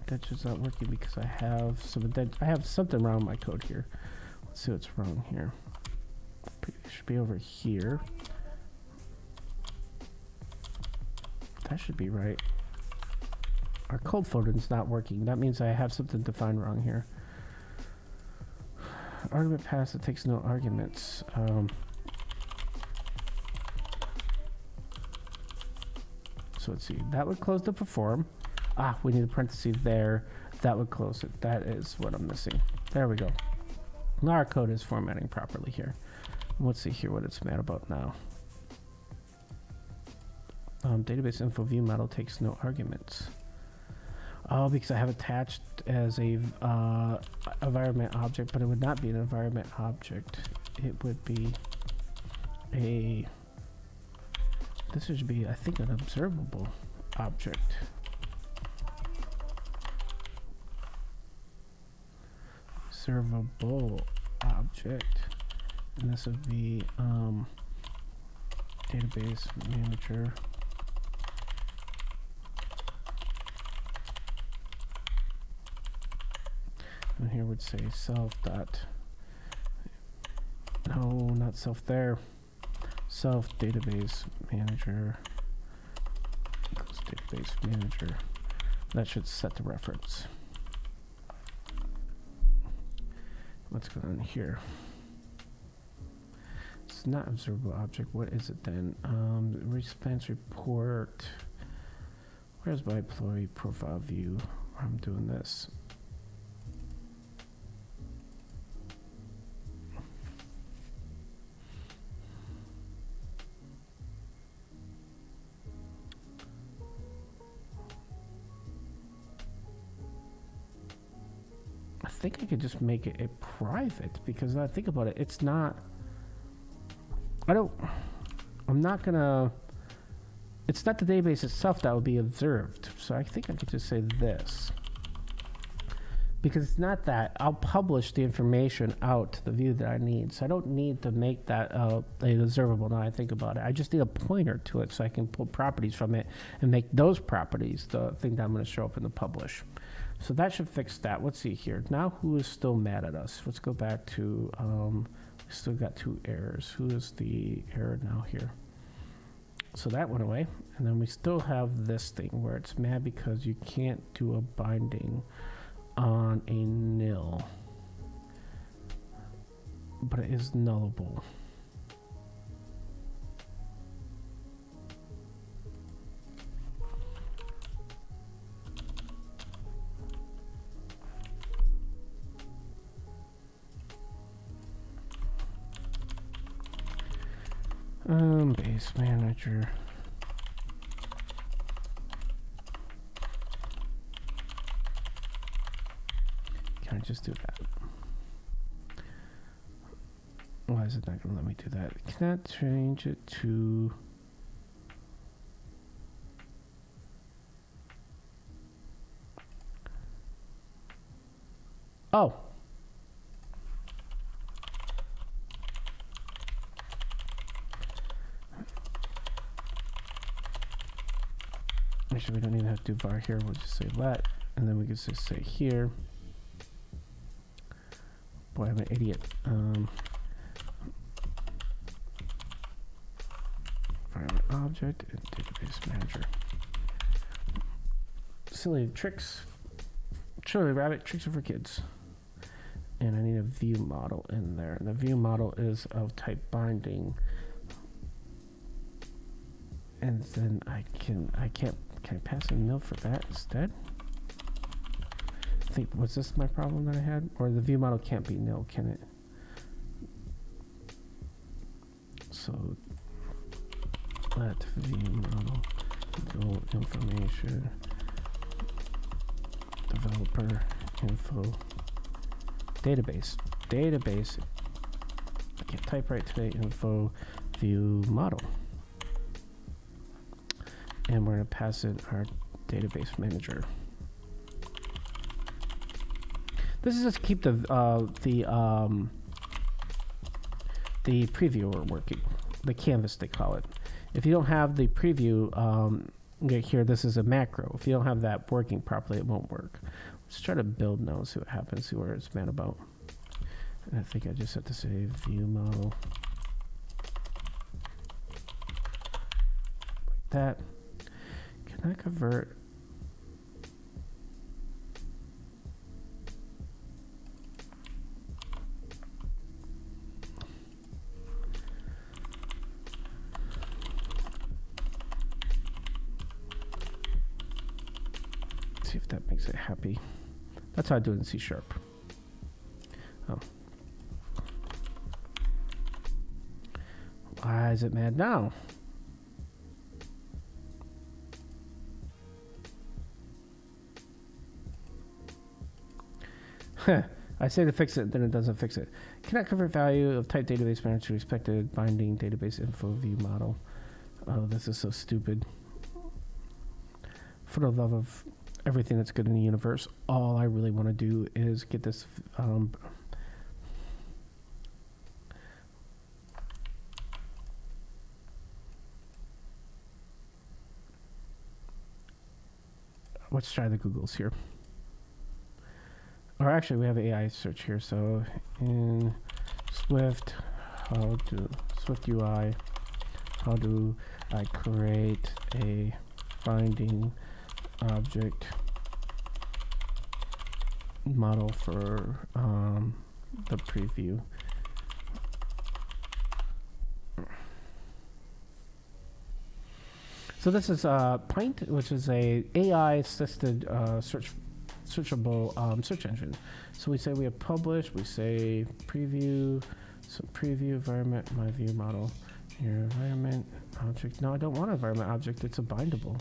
That's just not working because I have something wrong with my code here. Let's see what's wrong here. It should be over here. That should be right. Our code folder is not working. That means I have something defined wrong here. Argument pass that takes no arguments. So let's see. That would close the perform. We need a parenthesis there. That would close it. That is what I'm missing. There we go. Now our code is formatting properly here. Let's see here what it's mad about now. Database info ViewModel takes no arguments. Oh, because I have attached as a environment object, but it would not be an environment object. It would be a, this should be, I think, an observable object. Observable object. And this would be database manager. And here would say self dot, no, not self there, self database manager equals database manager. That should set the reference. what's going on here? It's not observable object. What is it then? Response report. Where's my employee profile view? I'm doing this. I think I could just make it a private, because I think about it, it's not, I'm not gonna, it's not the database itself that will be observed. So I think I could just say this, because it's not that. I'll publish the information out to the view that I need. So I don't need to make that observable. Now I think about it, I just need a pointer to it so I can pull properties from it and make those properties the thing that I'm going to show up in the publish. So that should fix that. Let's see here. Now who is still mad at us? Let's go back to, we still got 2 errors. Who is the error now here? So that went away. And then we still have this thing where it's mad because you can't do a binding on a nil. But it is nullable. Base manager. Can I just do that? Why is it not going to let me do that? Can I change it to... Oh. Actually, we don't even have to do var here. We'll just say let, and then we can just say here. Boy, I'm an idiot. Environment object and database manager. Silly tricks. Surely rabbit tricks are for kids. And I need a view model in there. And the view model is of type binding. And then can I pass a nil for that instead? I think, was this my problem that I had? Or the view model can't be nil, can it? So let view model go information developer info database. I can't type right today. Info view model. And we're going to pass in our database manager. This is just to keep the previewer working, the canvas they call it. If you don't have the preview, here this is a macro. If you don't have that working properly, it won't work. Let's try to build now and see what happens, see where it's mad about. And I think I just have to say view model. Like that. Can I convert? See if that makes it happy. That's how I do it in C#. Oh. Why is it mad now? I say to fix it, then it doesn't fix it. Cannot convert value of type database manager to expected binding database info view model. Oh, this is so stupid. For the love of everything that's good in the universe, all I really want to do is get this let's try the Googles here. Or actually, we have an AI search here. So in SwiftUI, how do I create a binding object model for the preview. So this is Pint, which is a AI-assisted searchable search engine. So we say we have published, we say preview, so preview environment, my view model. Your environment object. No, I don't want an environment object. It's a bindable.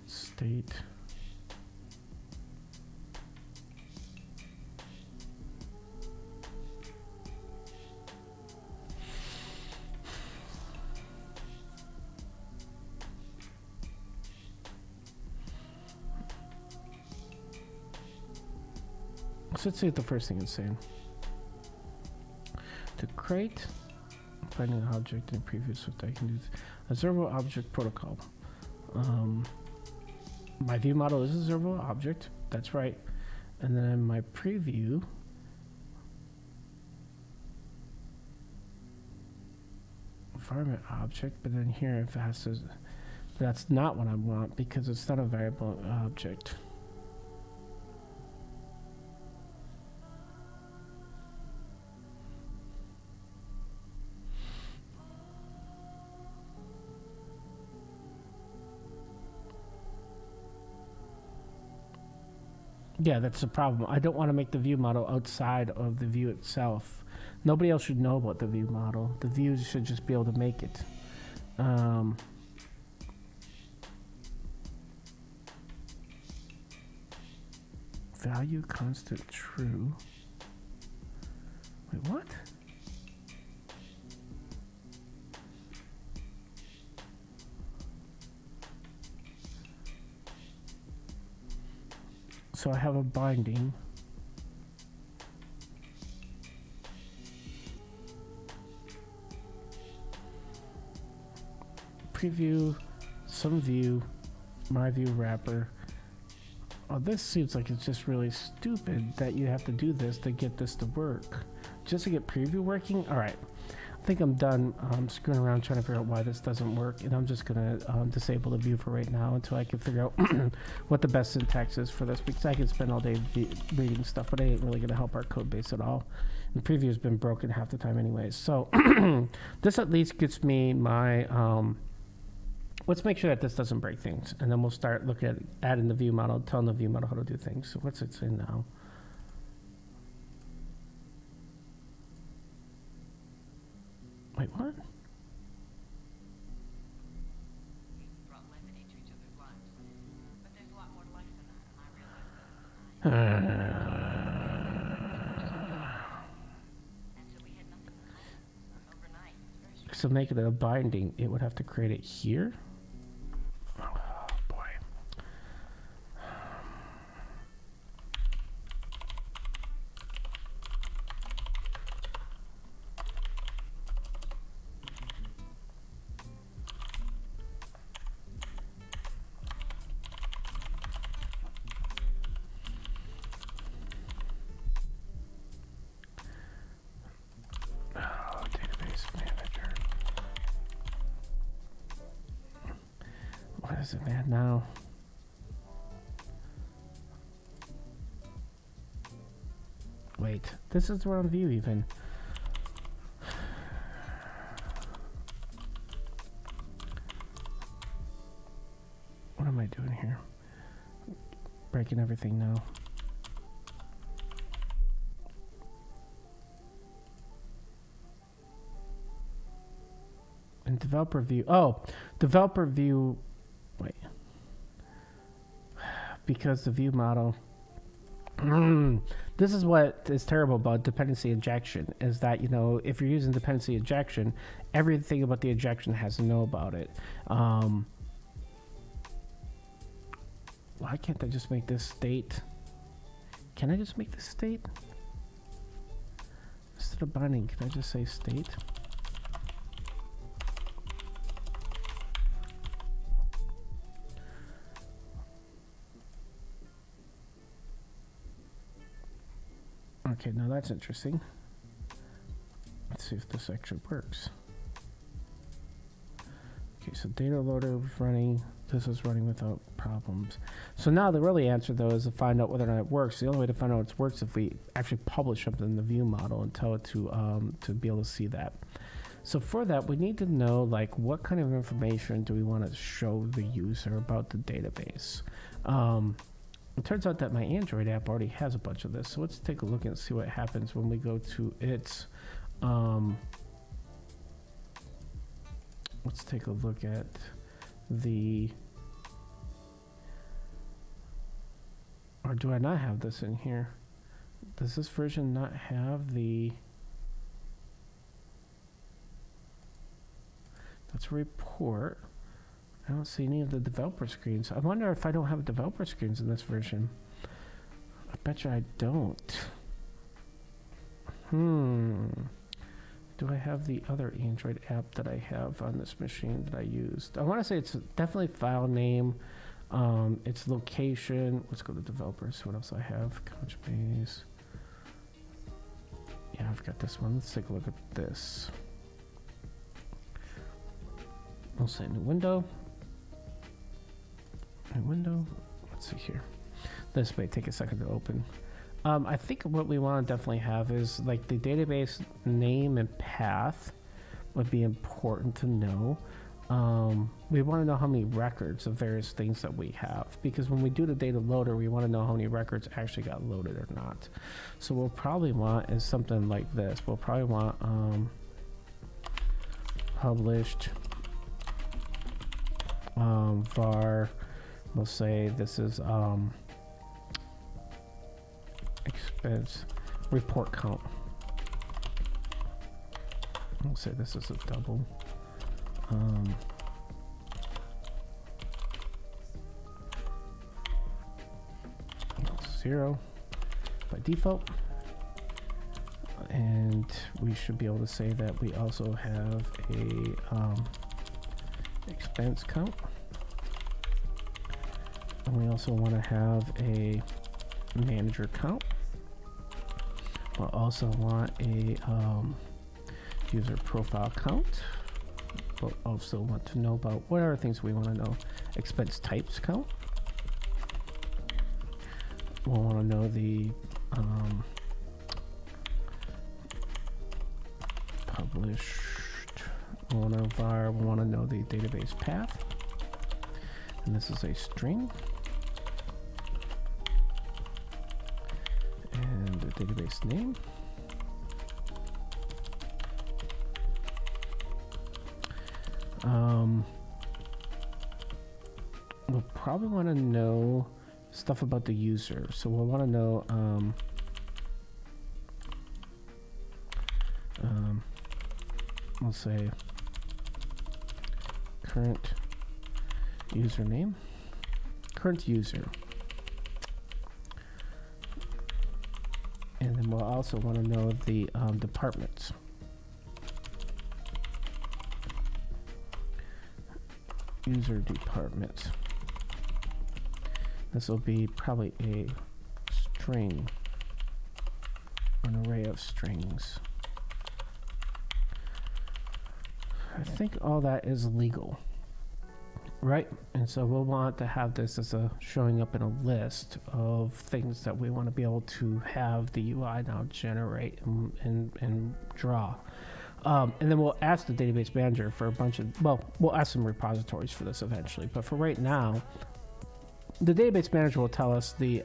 State. So let's see what the first thing is saying. To create finding an object in previous Swift, I can do observable object protocol. My view model is a observable object. That's right. And then my preview environment object, but then here if it has to, that's not what I want because it's not a variable object. Yeah, that's the problem. I don't want to make the view model outside of the view itself. Nobody else should know about the view model. The views should just be able to make it. Value constant true. Wait, what? So I have a binding. Preview, some view, my view wrapper. Oh, this seems like it's just really stupid that you have to do this to get this to work. Just to get preview working? All right. I think I'm done screwing around trying to figure out why this doesn't work, and I'm just going to disable the view for right now until I can figure out what the best syntax is for this, because I can spend all day reading stuff, but it ain't really going to help our code base at all. And preview has been broken half the time anyways. So this at least gets me my... let's make sure that this doesn't break things, and then we'll start looking at adding the view model, telling the view model how to do things. So what's it say now? Wait, what? So make it a binding, it would have to create it here. Oh boy. Is it bad now? Wait, this is the wrong view even. What am I doing here? Breaking everything now. And developer view. Oh, developer view. Wait, because the view model, this is what is terrible about dependency injection, is that, you know, if you're using dependency injection, everything about the injection has to know about it. Why can't I just make this state? Can I just make this state? Instead of binding, can I just say state? Okay, now that's interesting. Let's see if this actually works. Okay, so data loader was running. This is running without problems. So now the really answer though is to find out whether or not it works. The only way to find out it works is if we actually publish something in the ViewModel and tell it to be able to see that. So for that, we need to know like what kind of information do we want to show the user about the database. It turns out that my Android app already has a bunch of this. So let's take a look and see what happens when we go to its. Let's take a look at the. Or do I not have this in here? Does this version not have the... That's a report. I don't see any of the developer screens. I wonder if I don't have developer screens in this version. I bet you I don't. Do I have the other Android app that I have on this machine that I used? I want to say it's definitely file name. Its location. Let's go to developers. What else I have? Couchbase. Yeah, I've got this one. Let's take a look at this. We'll say new window. New window. Let's see here. This may take a second to open. I think what we want to definitely have is like the database name and path would be important to know. We want to know how many records of various things that we have, because when we do the data loader, we want to know how many records actually got loaded or not. So we'll probably want is something like this. We'll probably want published var. We'll say this is expense report count. We'll say this is a double. 0 by default, and we should be able to say that we also have a expense count, and we also want to have a manager count. We'll also want a user profile count. We'll also want to know about what are things we want to know. Expense types count. We'll want to know the published. We'll want to var. We'll want to know the database path, and this is a string, and the database name. We'll probably want to know stuff about the user. So we'll want to know we'll say current username, current user, and then we'll also want to know the departments. User department. This will be probably a string, an array of strings. I think all that is legal, right? And so we'll want to have this as a showing up in a list of things that we want to be able to have the UI now generate and draw. And then we'll ask the database manager for a bunch of, well, we'll ask some repositories for this eventually, but for right now, the database manager will tell us the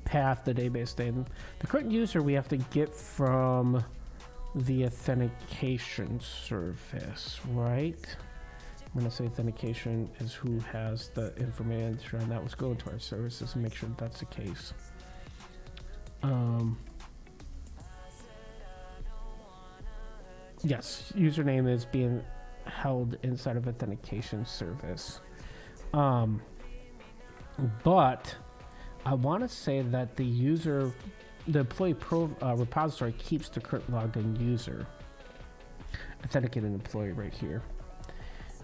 path, the database name. The current user we have to get from the authentication service, right? I'm going to say authentication is who has the information, and that was going to our services and make sure that that's the case. Yes, username is being held inside of authentication service. But I want to say that the user, the employee repository keeps the current logged in user, authenticated employee right here.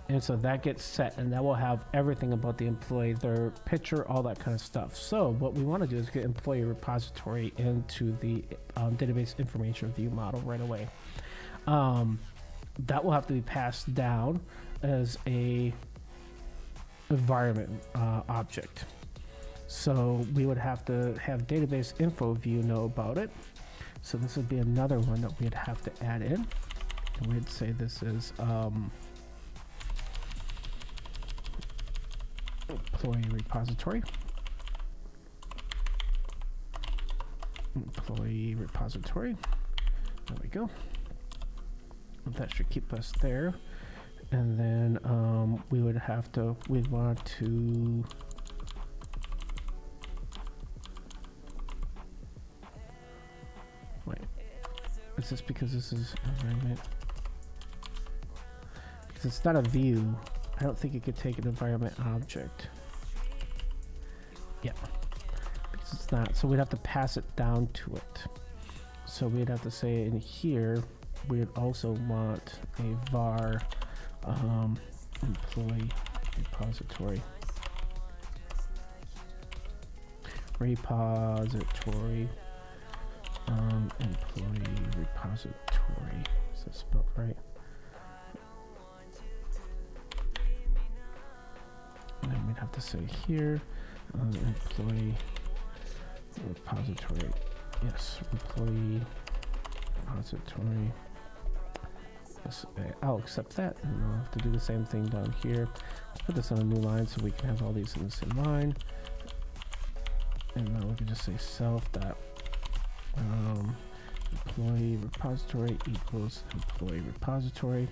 And so that gets set, and that will have everything about the employee, their picture, all that kind of stuff. So what we want to do is get employee repository into the database information view model right away. That will have to be passed down as a environment object. So we would have to have database info view know about it. So this would be another one that we'd have to add in. And we'd say this is employee repository. Employee repository. There we go. That should keep us there. And then we'd want to wait. Is this because this is environment? Because it's not a view. I don't think it could take an environment object. Yeah. Because it's not. So we'd have to pass it down to it. So we'd have to say in here, we'd also want a var employee repository. Repository. Employee repository. Is that spelled right? And then we'd have to say here, employee repository. Yes, employee repository. Yes, I'll accept that, and I'll have to do the same thing down here. Let's put this on a new line so we can have all these in the same line. And now we can just say self dot employee repository equals employee repository.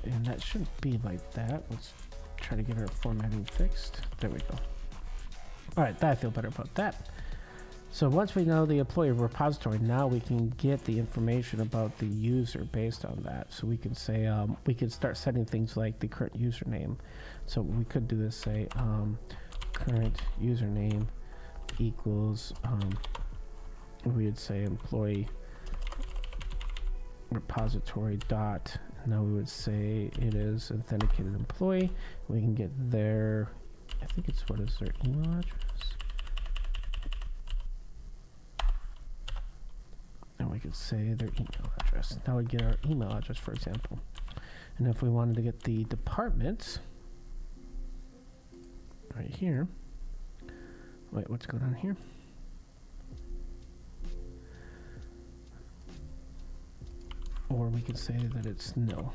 And that shouldn't be like that. Let's try to get our formatting fixed. There we go. All right, I feel better about that. So once we know the employee repository, now we can get the information about the user based on that. So we can say, we can start setting things like the current username. So we could do this, say, current username equals, we would say employee repository dot, now we would say it is authenticated employee. We can get their, I think it's, what is their email address? And we could say their email address. Now we get our email address, for example. And if we wanted to get the departments, right here. Wait, what's going on here? Or we could say that it's nil.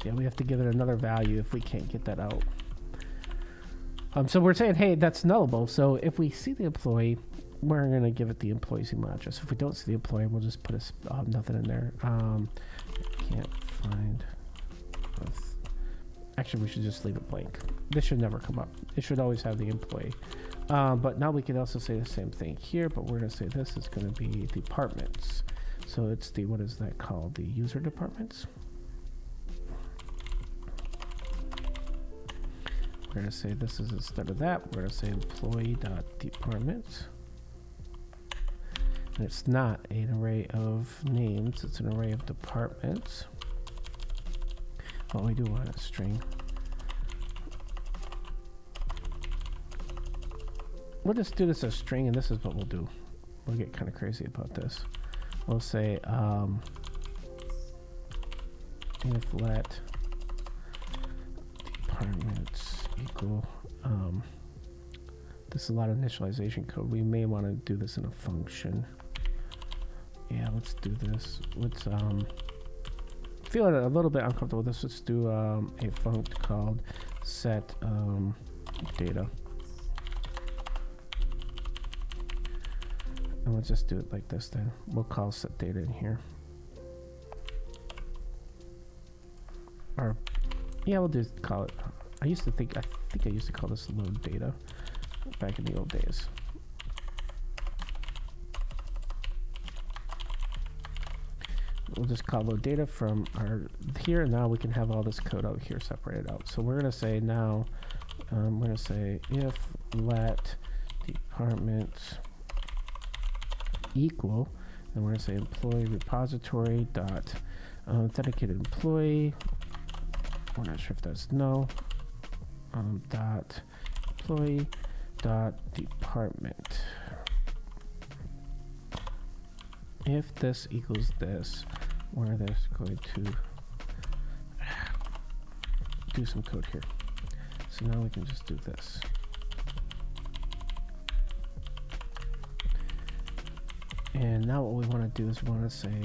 Yeah, we have to give it another value if we can't get that out. So we're saying, hey, that's nullable. So if we see the employee, we're going to give it the employee's email address. If we don't see the employee, we'll just put nothing in there. Can't find. Actually, we should just leave it blank. This should never come up. It should always have the employee. But now we can also say the same thing here, but we're going to say this is going to be departments. So it's the, what is that called? The user departments. We're going to say this is instead of that, we're going to say employee.departments. And it's not an array of names, it's an array of departments. Well, we do want a string. We'll just do this as string, and this is what we'll do. We'll get kind of crazy about this. We'll say if let departments equal, this is a lot of initialization code. We may want to do this in a function. Yeah, let's do this. Let's feeling a little bit uncomfortable with this. Let's do a funct called set data. And let's just do it like this then. We'll call set data in here. Or, yeah, we'll just call it. I think I used to call this load data back in the old days. We'll just call load data from our here, and now we can have all this code out here separated out. So we're going to say now, we're going to say if let departments equal, and we're going to say employee repository dot authenticated employee. We're not sure if that's no. Dot employee dot department. If this equals this, we're just going to do some code here. So now we can just do this. And now what we want to do is we want to say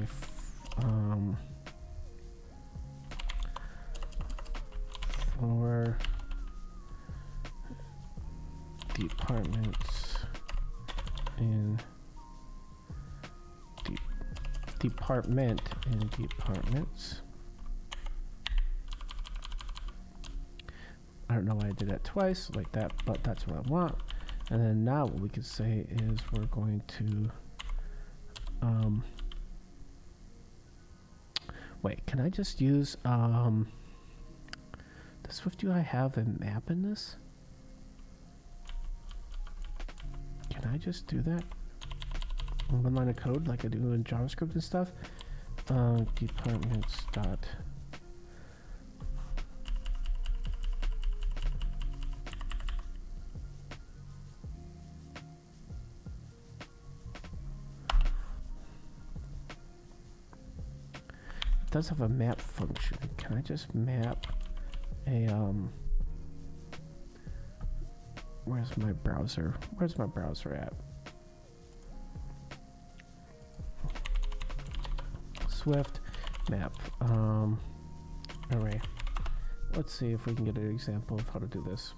for departments in department in departments. I don't know why I did that twice like that, but that's what I want. And then now what we could say is we're going to wait, can I just use does SwiftUI have a map in this? Can I just do that? One line of code like I do in JavaScript and stuff. Departments dot it does have a map function. Can I just map a where's my browser? Where's my browser at? Swift map array. Let's see if we can get an example of how to do this.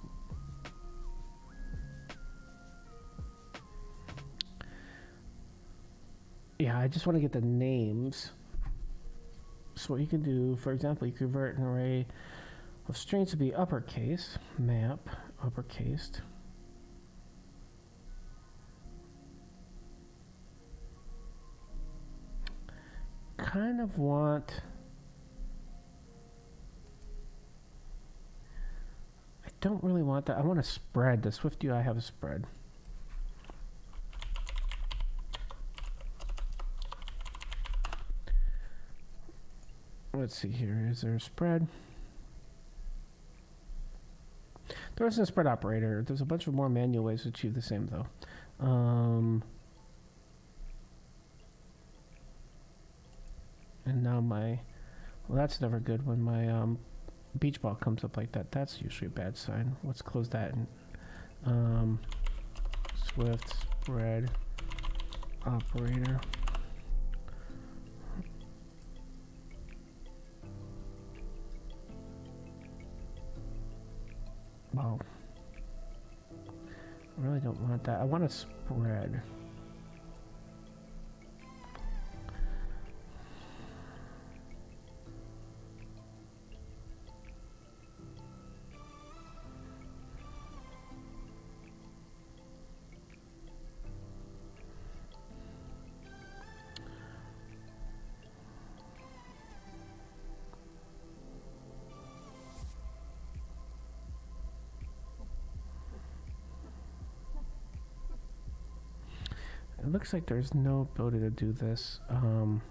Yeah, I just want to get the names. So what you can do, for example, you convert an array of strings to be uppercase, map, uppercased. Kind of want, I don't really want that. I want a spread. Does SwiftUI have a spread? Let's see here. Is there a spread? There isn't a spread operator. There's a bunch of more manual ways to achieve the same though. And now my, well, that's never good when my beach ball comes up like that. That's usually a bad sign. Let's close that and Swift spread operator. Wow. I really don't want that. I want a spread. It looks like there's no ability to do this. Can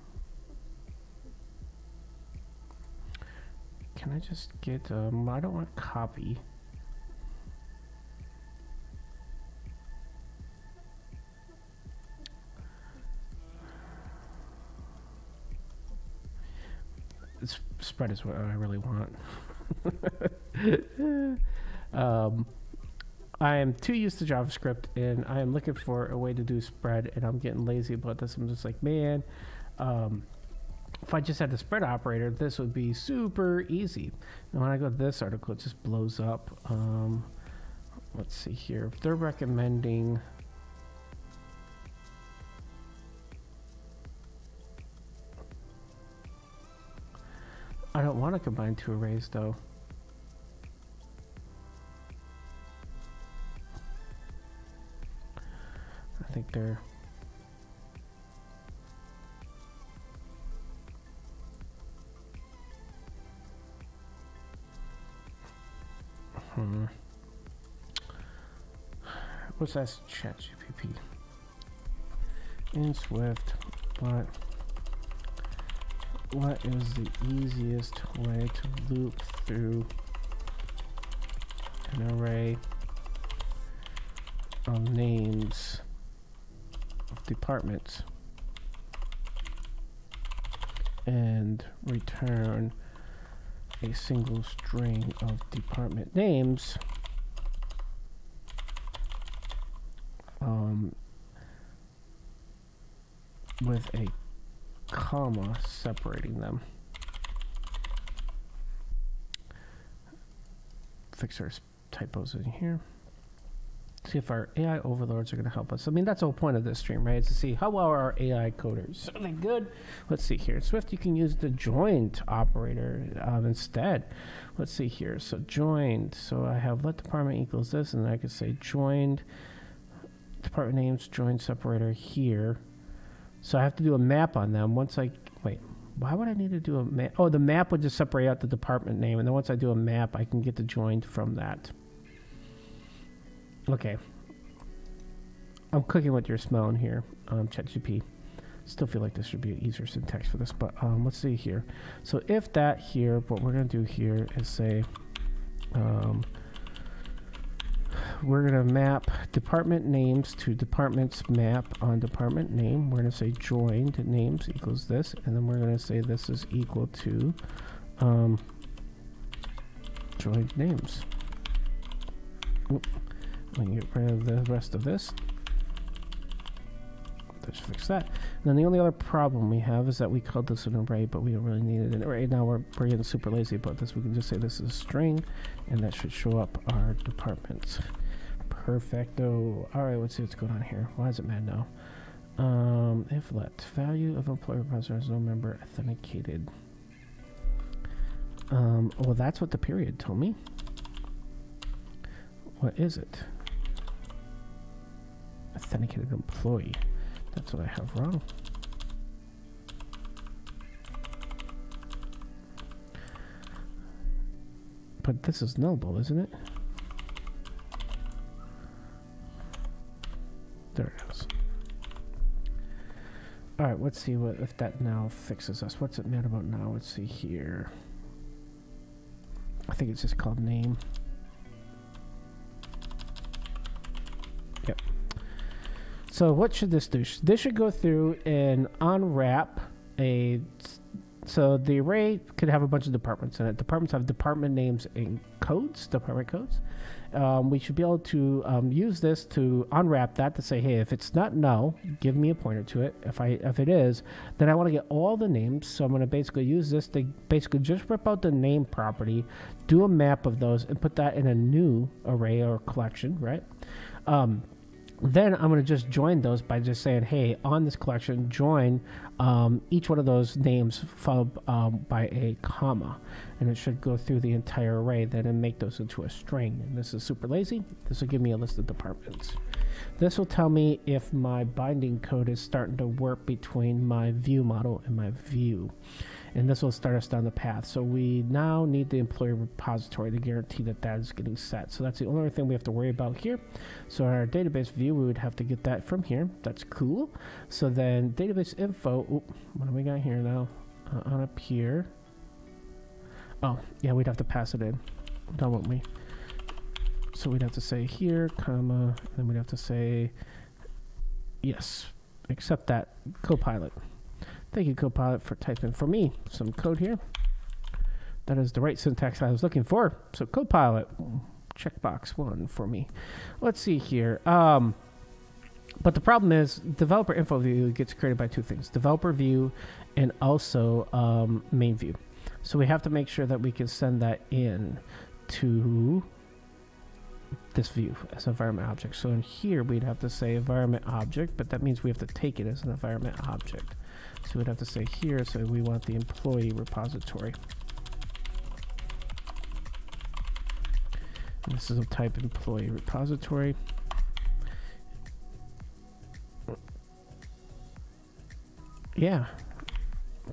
I just get, I don't want copy. This spread is what I really want. I am too used to JavaScript and I am looking for a way to do spread, and I'm getting lazy about this. I'm just like, man, if I just had the spread operator, this would be super easy. And when I go to this article, it just blows up. Let's see here. If they're recommending, I don't want to combine two arrays though. I think they're what's that? ChatGPT in Swift, but what is the easiest way to loop through an array of names of departments and return a single string of department names with a comma separating them. Fix our typos in here. See if our AI overlords are going to help us. I mean, that's the whole point of this stream, right? Is to see how well are our AI coders. Are they good? Let's see here. In Swift, you can use the joined operator instead. Let's see here. So joined. So I have let department equals this, and then I could say joined department names, joined separator here. So I have to do a map on them. Once I, wait, why would I need to do a map? Oh, the map would just separate out the department name, and then once I do a map, I can get the joined from that. Okay. I'm cooking what you're smelling here, ChatGPT. Still feel like this should be an easier syntax for this, but let's see here. So if that here, what we're going to do here is say, we're going to map department names to departments map on department name. We're going to say joined names equals this, and then we're going to say this is equal to joined names. Oop. Let me get rid of the rest of this. Let's fix that. And then the only other problem we have is that we called this an array, but we don't really need it. And right now we're getting super lazy about this. We can just say this is a string, and that should show up our departments. Perfecto. All right, let's see what's going on here. Why is it mad now? If let value of employee repository is no member authenticated. Well, that's what the period told me. What is it? Authenticated employee. That's what I have wrong. But this is nullable, isn't it? There it is. All right, let's see what if that now fixes us. What's it mad about now? Let's see here. I think it's just called name. Yep. So what should this do? This should go through and unwrap a... So the array could have a bunch of departments in it. Departments have department names and codes, department codes. We should be able to use this to unwrap that to say, hey, if it's not null, give me a pointer to it. If it is, then I want to get all the names. So I'm going to basically use this to basically just rip out the name property, do a map of those, and put that in a new array or collection, right? Then I'm going to just join those by just saying, hey, on this collection, join each one of those names followed by a comma. And it should go through the entire array then and make those into a string. And this is super lazy. This will give me a list of departments. This will tell me if my binding code is starting to work between my ViewModel and my view. And this will start us down the path. So we now need the employee repository to guarantee that that is getting set. So that's the only thing we have to worry about here. So our database view, we would have to get that from here. That's cool. So then database info, oop, what do we got here now? On up here. Oh, yeah, we'd have to pass it in. Now, won't we? So we'd have to say here, comma, and then we'd have to say, yes, accept that, CoPilot. Thank you, CoPilot, for typing for me some code here. That is the right syntax I was looking for. So CoPilot, checkbox 1 for me. Let's see here. But the problem is developer info view gets created by two things, developer view and also MainView. So we have to make sure that we can send that in to this view as environment object. So in here, we'd have to say environment object, but that means we have to take it as an environment object. So we'd have to say here, so we want the employee repository. And this is a type employee repository. Yeah.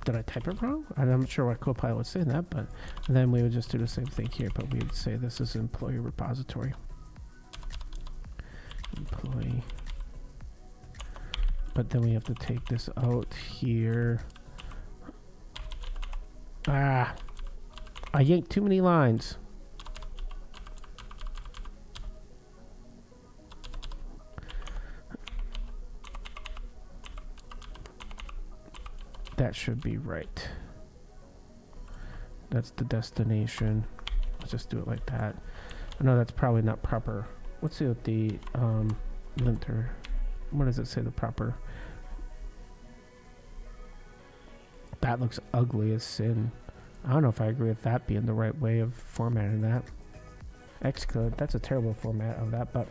Did I type it wrong? I'm not sure what CoPilot was saying that, but then we would just do the same thing here, but we would say this is employee repository. Employee. But then we have to take this out here. Ah, I yanked too many lines. That should be right. That's the destination. Let's just do it like that. I know that's probably not proper. Let's see what the linter. What does it say? The proper. That looks ugly as sin. I don't know if I agree with that being the right way of formatting that. Xcode. That's a terrible format of that, but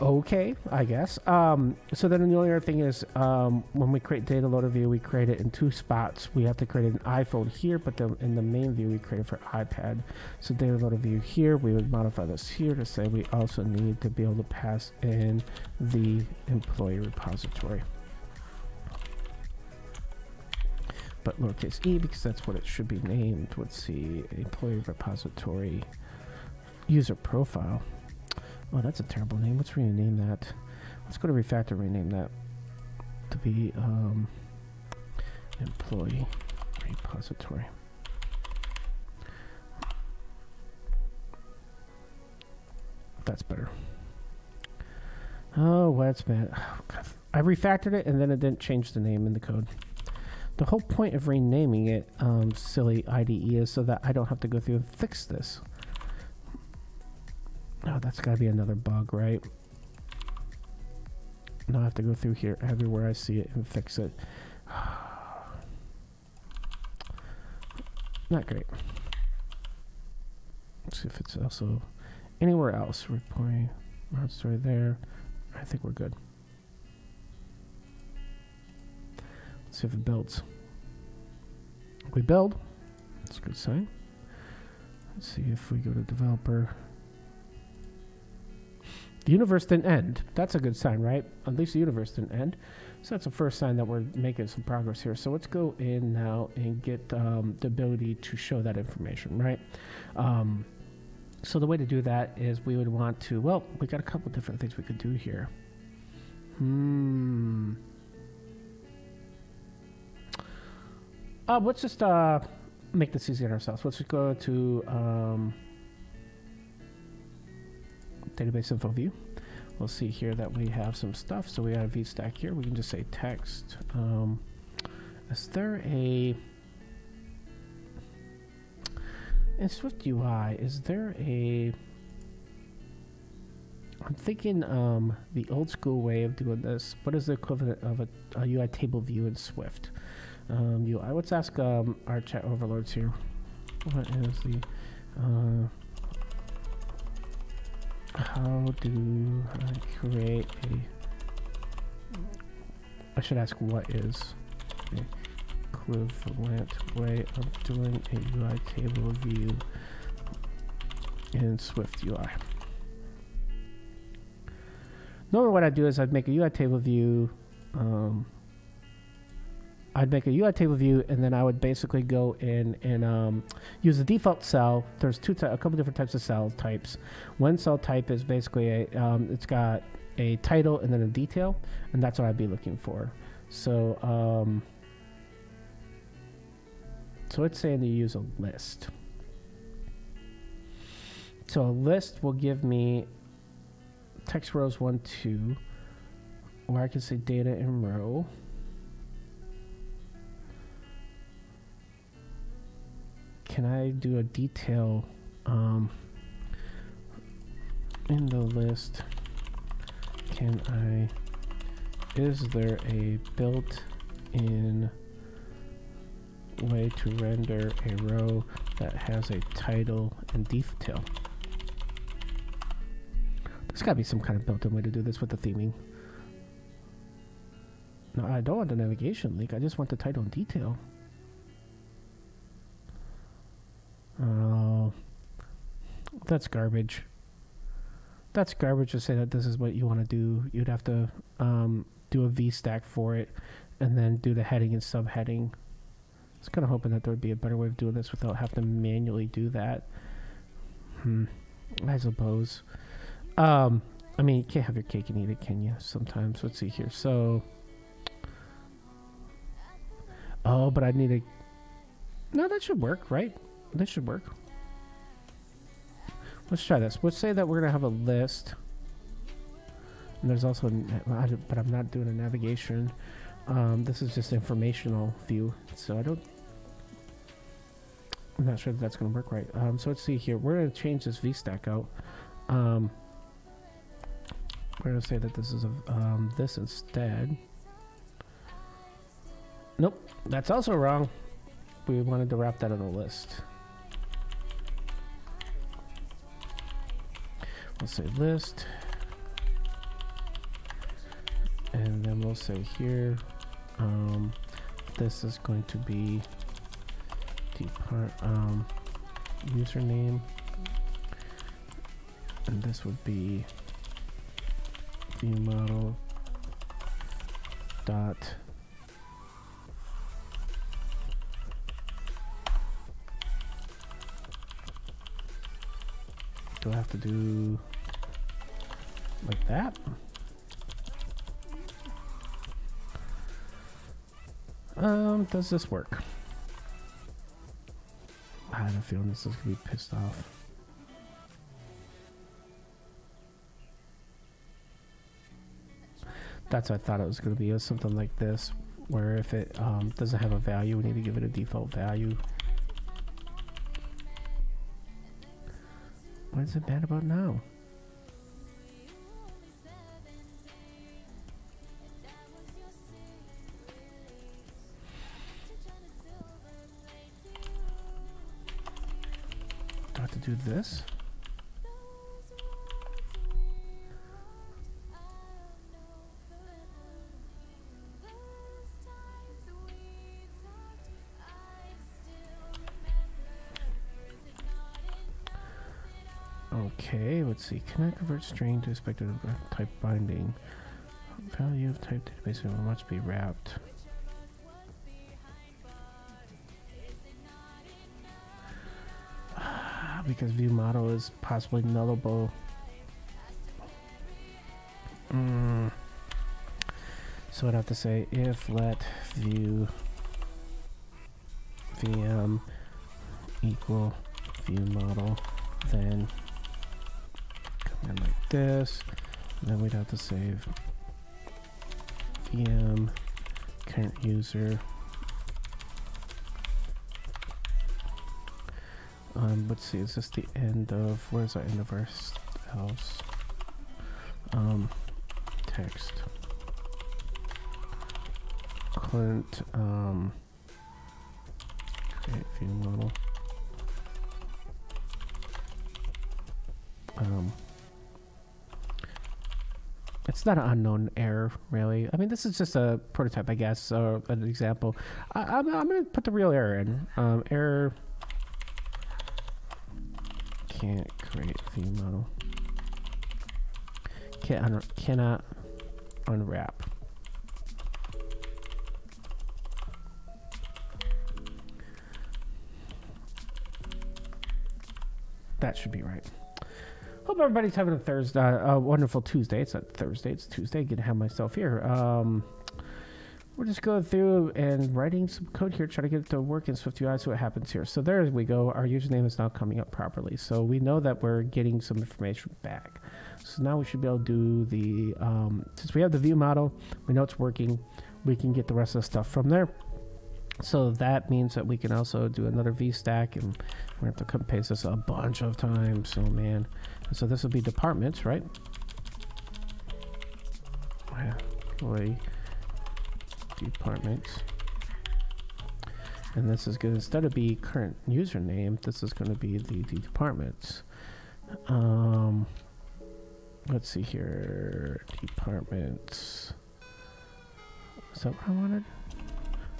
okay, I guess. So then the only other thing is when we create data loader view, we create it in two spots. We have to create an iPhone here, but then in the main view, we create it for iPad. So data loader view here, we would modify this here to say we also need to be able to pass in the employee repository. But lowercase e, because that's what it should be named. Let's see, employee repository user profile. Oh, that's a terrible name. Let's rename that. Let's go to Refactor, rename that to be employee repository. That's better. Oh, that's bad. Oh, God. I refactored it and then it didn't change the name in the code. The whole point of renaming it, silly IDE, is so that I don't have to go through and fix this. Oh, that's got to be another bug, right? Now I have to go through here everywhere I see it and fix it. Not great. Let's see if it's also anywhere else. Reporting, route story there. I think we're good. Let's see if it builds. We build. That's a good sign. Let's see if we go to developer. The universe didn't end. That's a good sign, right? At least the universe didn't end. So that's the first sign that we're making some progress here. So let's go in now and get the ability to show that information, right? So the way to do that is we would want to, well, we got a couple different things we could do here. Let's just make this easy on ourselves. Let's just go to database info view. We'll see here that we have some stuff. So we have VStack here. We can just say text. Is there a in SwiftUI? Is there a? I'm thinking the old school way of doing this. What is the equivalent of a UI table view in Swift? UI. Let's ask our chat overlords here. What is the how do I create a? I should ask what is the equivalent way of doing a UI table view in SwiftUI. Normally, what I do is I'd make a UI table view. I'd make a UI table view, and then I would basically go in and use the default cell. There's a couple different types of cell types. One cell type is basically it's got a title and then a detail, and that's what I'd be looking for. So so it's saying to use a list. So a list will give me text rows 1, 2, or I can say data in row. Can I do a detail in the list? Is there a built-in way to render a row that has a title and detail? There's gotta be some kind of built-in way to do this with the theming. No, I don't want the navigation link. I just want the title and detail. Oh, that's garbage. That's garbage to say that this is what you want to do. You'd have to do a VStack for it and then do the heading and subheading. I was kind of hoping that there would be a better way of doing this without having to manually do that. I suppose. I mean, you can't have your cake and eat it, can you? Sometimes. Let's see here. So, oh, but I need a. No, that should work, right? This should work. Let's try this. Let's say that we're gonna have a list, and there's also, but I'm not doing a navigation. This is just informational view, so I don't. I'm not sure that that's going to work right. So let's see here. We're going to change this VStack out. We're going to say that this is this instead. Nope, that's also wrong. We wanted to wrap that on a list. We'll say list. And then we'll say here, this is going to be username, and this would be ViewModel dot do I have to do like that? Does this work? I have a feeling this is gonna be pissed off. That's what I thought it was gonna be. It was something like this, where if it doesn't have a value, we need to give it a default value. What is it bad about now? Do I have to do this? Okay, let's see. Can I convert string to expected type binding? Value of type database must be wrapped. Because ViewModel is possibly nullable. So I'd have to say if let view VM equal ViewModel, then command like this, and then we'd have to save VM current user. Let's see, is this the end of, where's the end of our else? Text. Current, create view model. It's not an unknown error, really. I mean, this is just a prototype, I guess, or an example. I'm going to put the real error in. Error can't create view model. Cannot unwrap. That should be right. Hope everybody's having a Thursday, a wonderful Tuesday. It's not Thursday, it's Tuesday. Good to have myself here. We're just going through and writing some code here, trying to get it to work in SwiftUI, see what happens here. So there we go. Our username is now coming up properly. So we know that we're getting some information back. So now we should be able to do the, since we have the view model, we know it's working, we can get the rest of the stuff from there. So that means that we can also do another VStack, and we're going to have to cut and paste this a bunch of times. So man, so this will be departments, right? Employee departments, and this is going to, instead of be current username, this is going to be the departments. Let's see here, departments. Is that what I wanted?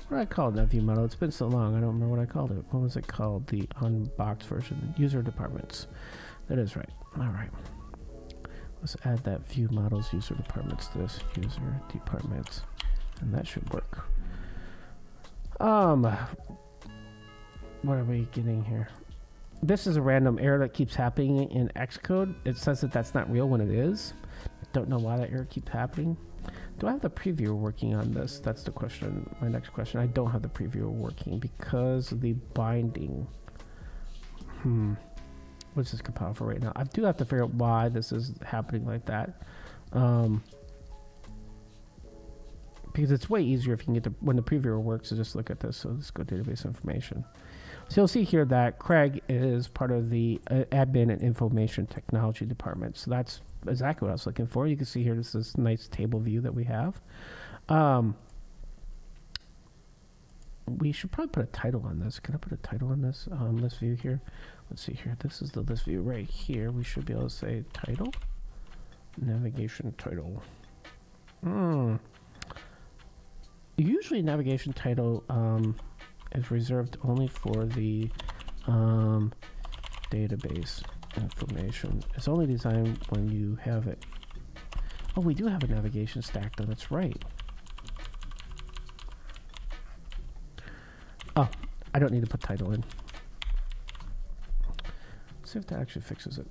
What did I call it in that view model? It's been so long, I don't remember what I called it. What was it called? The unboxed version, user departments. That is right. All right. Let's add that view models user departments to this user departments, and that should work. What are we getting here? This is a random error that keeps happening in Xcode. It says that that's not real when it is. Don't know why that error keeps happening. Do I have the previewer working on this? That's the question. My next question. I don't have the previewer working because of the binding. What's this compile for right now? I do have to figure out why this is happening like that. Because it's way easier if you can get the, when the previewer works, to just look at this. So let's go database information. So you'll see here that Craig is part of the admin and information technology department. So that's exactly what I was looking for. You can see here this nice table view that we have. We should probably put a title on this. Can I put a title on this list view here? Let's see here. This is the list view right here. We should be able to say title, navigation title. Usually navigation title is reserved only for the database information. It's only designed when you have it. Oh, we do have a navigation stack though. That's right. Oh, I don't need to put title in. Let's see if that actually fixes it.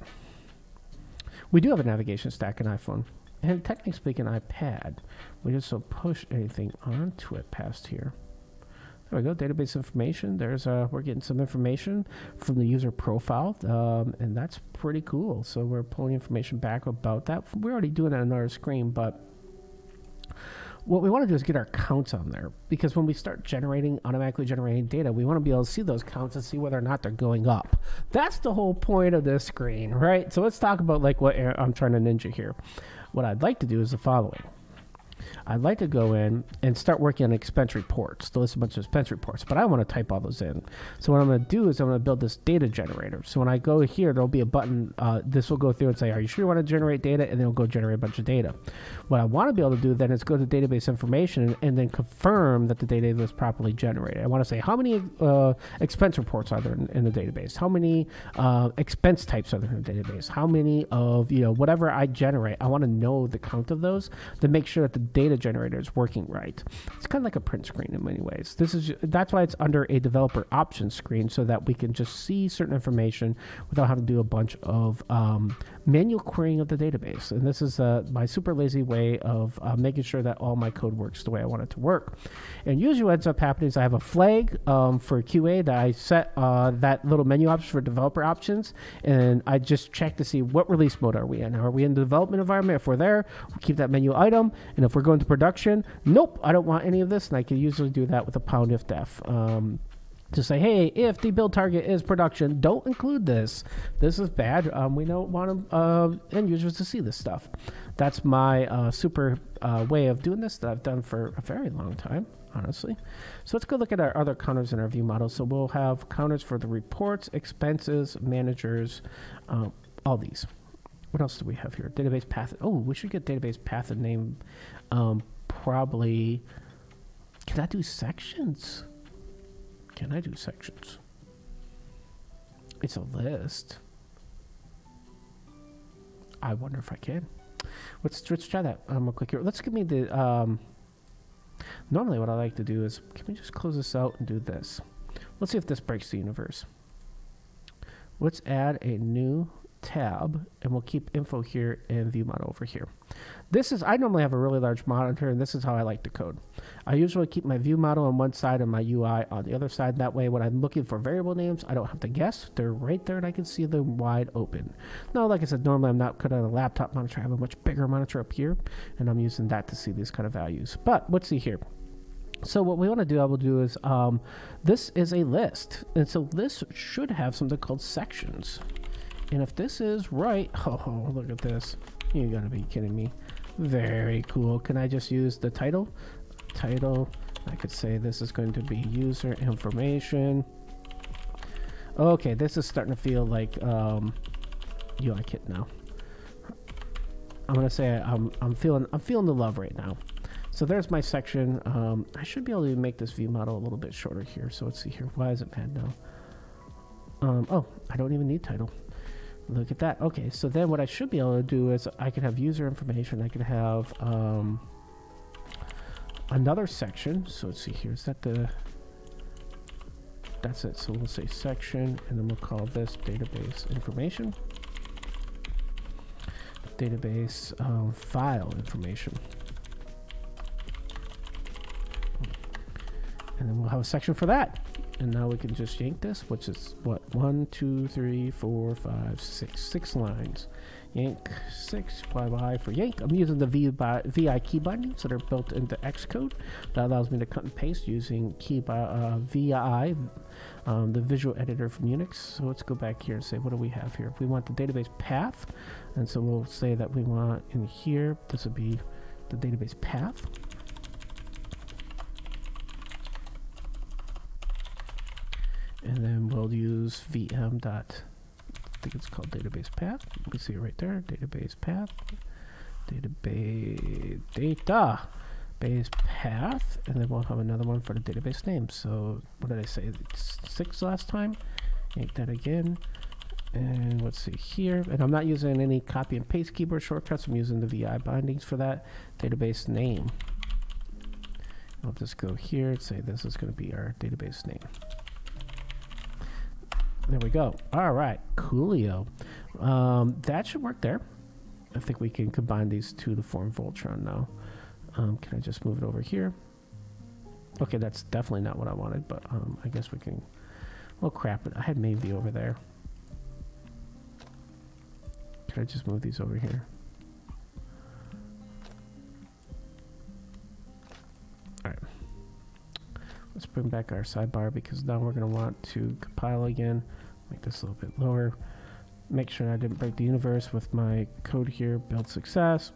We do have a navigation stack in iPhone. And technically speaking, iPad. We just don't push anything onto it past here. There we go, database information. There's we're getting some information from the user profile, and that's pretty cool. So we're pulling information back about that. We're already doing that on our screen, but what we want to do is get our counts on there, because when we start automatically generating data, we want to be able to see those counts and see whether or not they're going up. That's the whole point of this screen, right? So let's talk about like what I'm trying to ninja here. What I'd like to do is the following. I'd like to go in and start working on expense reports. So list a bunch of expense reports, but I want to type all those in. So what I'm going to do is I'm going to build this data generator. So when I go here, there'll be a button. This will go through and say, are you sure you want to generate data? And then it'll go generate a bunch of data. What I want to be able to do then is go to database information and then confirm that the data was properly generated. I want to say, how many expense reports are there in the database? How many expense types are there in the database? How many of, whatever I generate, I want to know the count of those to make sure that the data generator is working right. It's kind of like a print screen in many ways. That's why it's under a developer options screen, so that we can just see certain information without having to do a bunch of manual querying of the database. And this is my super lazy way of making sure that all my code works the way I want it to work. And usually what ends up happening is I have a flag for QA that I set that little menu option for developer options, and I just check to see what release mode are we in. Are we in the development environment? If we're there, we'll keep that menu item. And if we're going to production, nope, I don't want any of this. And I can usually do that with a pound if def. To say, hey, if the build target is production, don't include this. This is bad. We don't want end users to see this stuff. That's my super way of doing this that I've done for a very long time, honestly. So let's go look at our other counters in our view model. So we'll have counters for the reports, expenses, managers, all these. What else do we have here? Database path. Oh, we should get database path and name. Probably. Can I do sections? Can I do sections? It's a list. I wonder if I can. Let's try that. I'm gonna click here. Let's give me the. Normally, what I like to do is, can we just close this out and do this? Let's see if this breaks the universe. Let's add a new tab, and we'll keep info here and ViewModel over here. I normally have a really large monitor, and this is how I like to code. I usually keep my ViewModel on one side and my UI on the other side. That way, when I'm looking for variable names, I don't have to guess. They're right there, and I can see them wide open. Now, like I said, normally I'm not coding on a laptop monitor. I have a much bigger monitor up here, and I'm using that to see these kind of values. But let's see here. So what we want to do, I will do is, this is a list. And so this should have something called sections. And if this is right, oh, look at this. You gotta be kidding me. Very cool. Can I just use the title? Title. I could say this is going to be user information. Okay, this is starting to feel like UI kit now. I'm gonna say I'm feeling the love right now. So there's my section. I should be able to make this view model a little bit shorter here. So let's see here. Why is it mad now? Oh, I don't even need title. Look at that. Okay, so then what I should be able to do is I can have user information. I can have another section. So let's see here. Is that the... That's it. So we'll say section, and then we'll call this database information. Database file information. And then we'll have a section for that. And now we can just yank this, which is what, 1, 2, 3, 4, 5, 6 lines. Yank 6, y for yank. I'm using the VI key bindings that are built into Xcode. That allows me to cut and paste using VI, the visual editor from Unix. So let's go back here and say, what do we have here? We want the database path, and so we'll say that we want in here, this would be the database path. And then we'll use VM dot, I think it's called database path. We see it right there, database path, database path, and then we'll have another one for the database name. So what did I say? It's 6 last time. Yank that again. And let's see here. And I'm not using any copy and paste keyboard shortcuts. I'm using the VI bindings for that database name. I'll just go here and say this is going to be our database name. There we go. All right, coolio. That should work there. I think we can combine these two to form Voltron now. Can I just move it over here? Okay, that's definitely not what I wanted, but I guess we can. Well, crap it. I had MainView over there. Can I just move these over here? All right. Let's bring back our sidebar because now we're going to want to compile again. Make this a little bit lower. Make sure I didn't break the universe with my code here. Build success.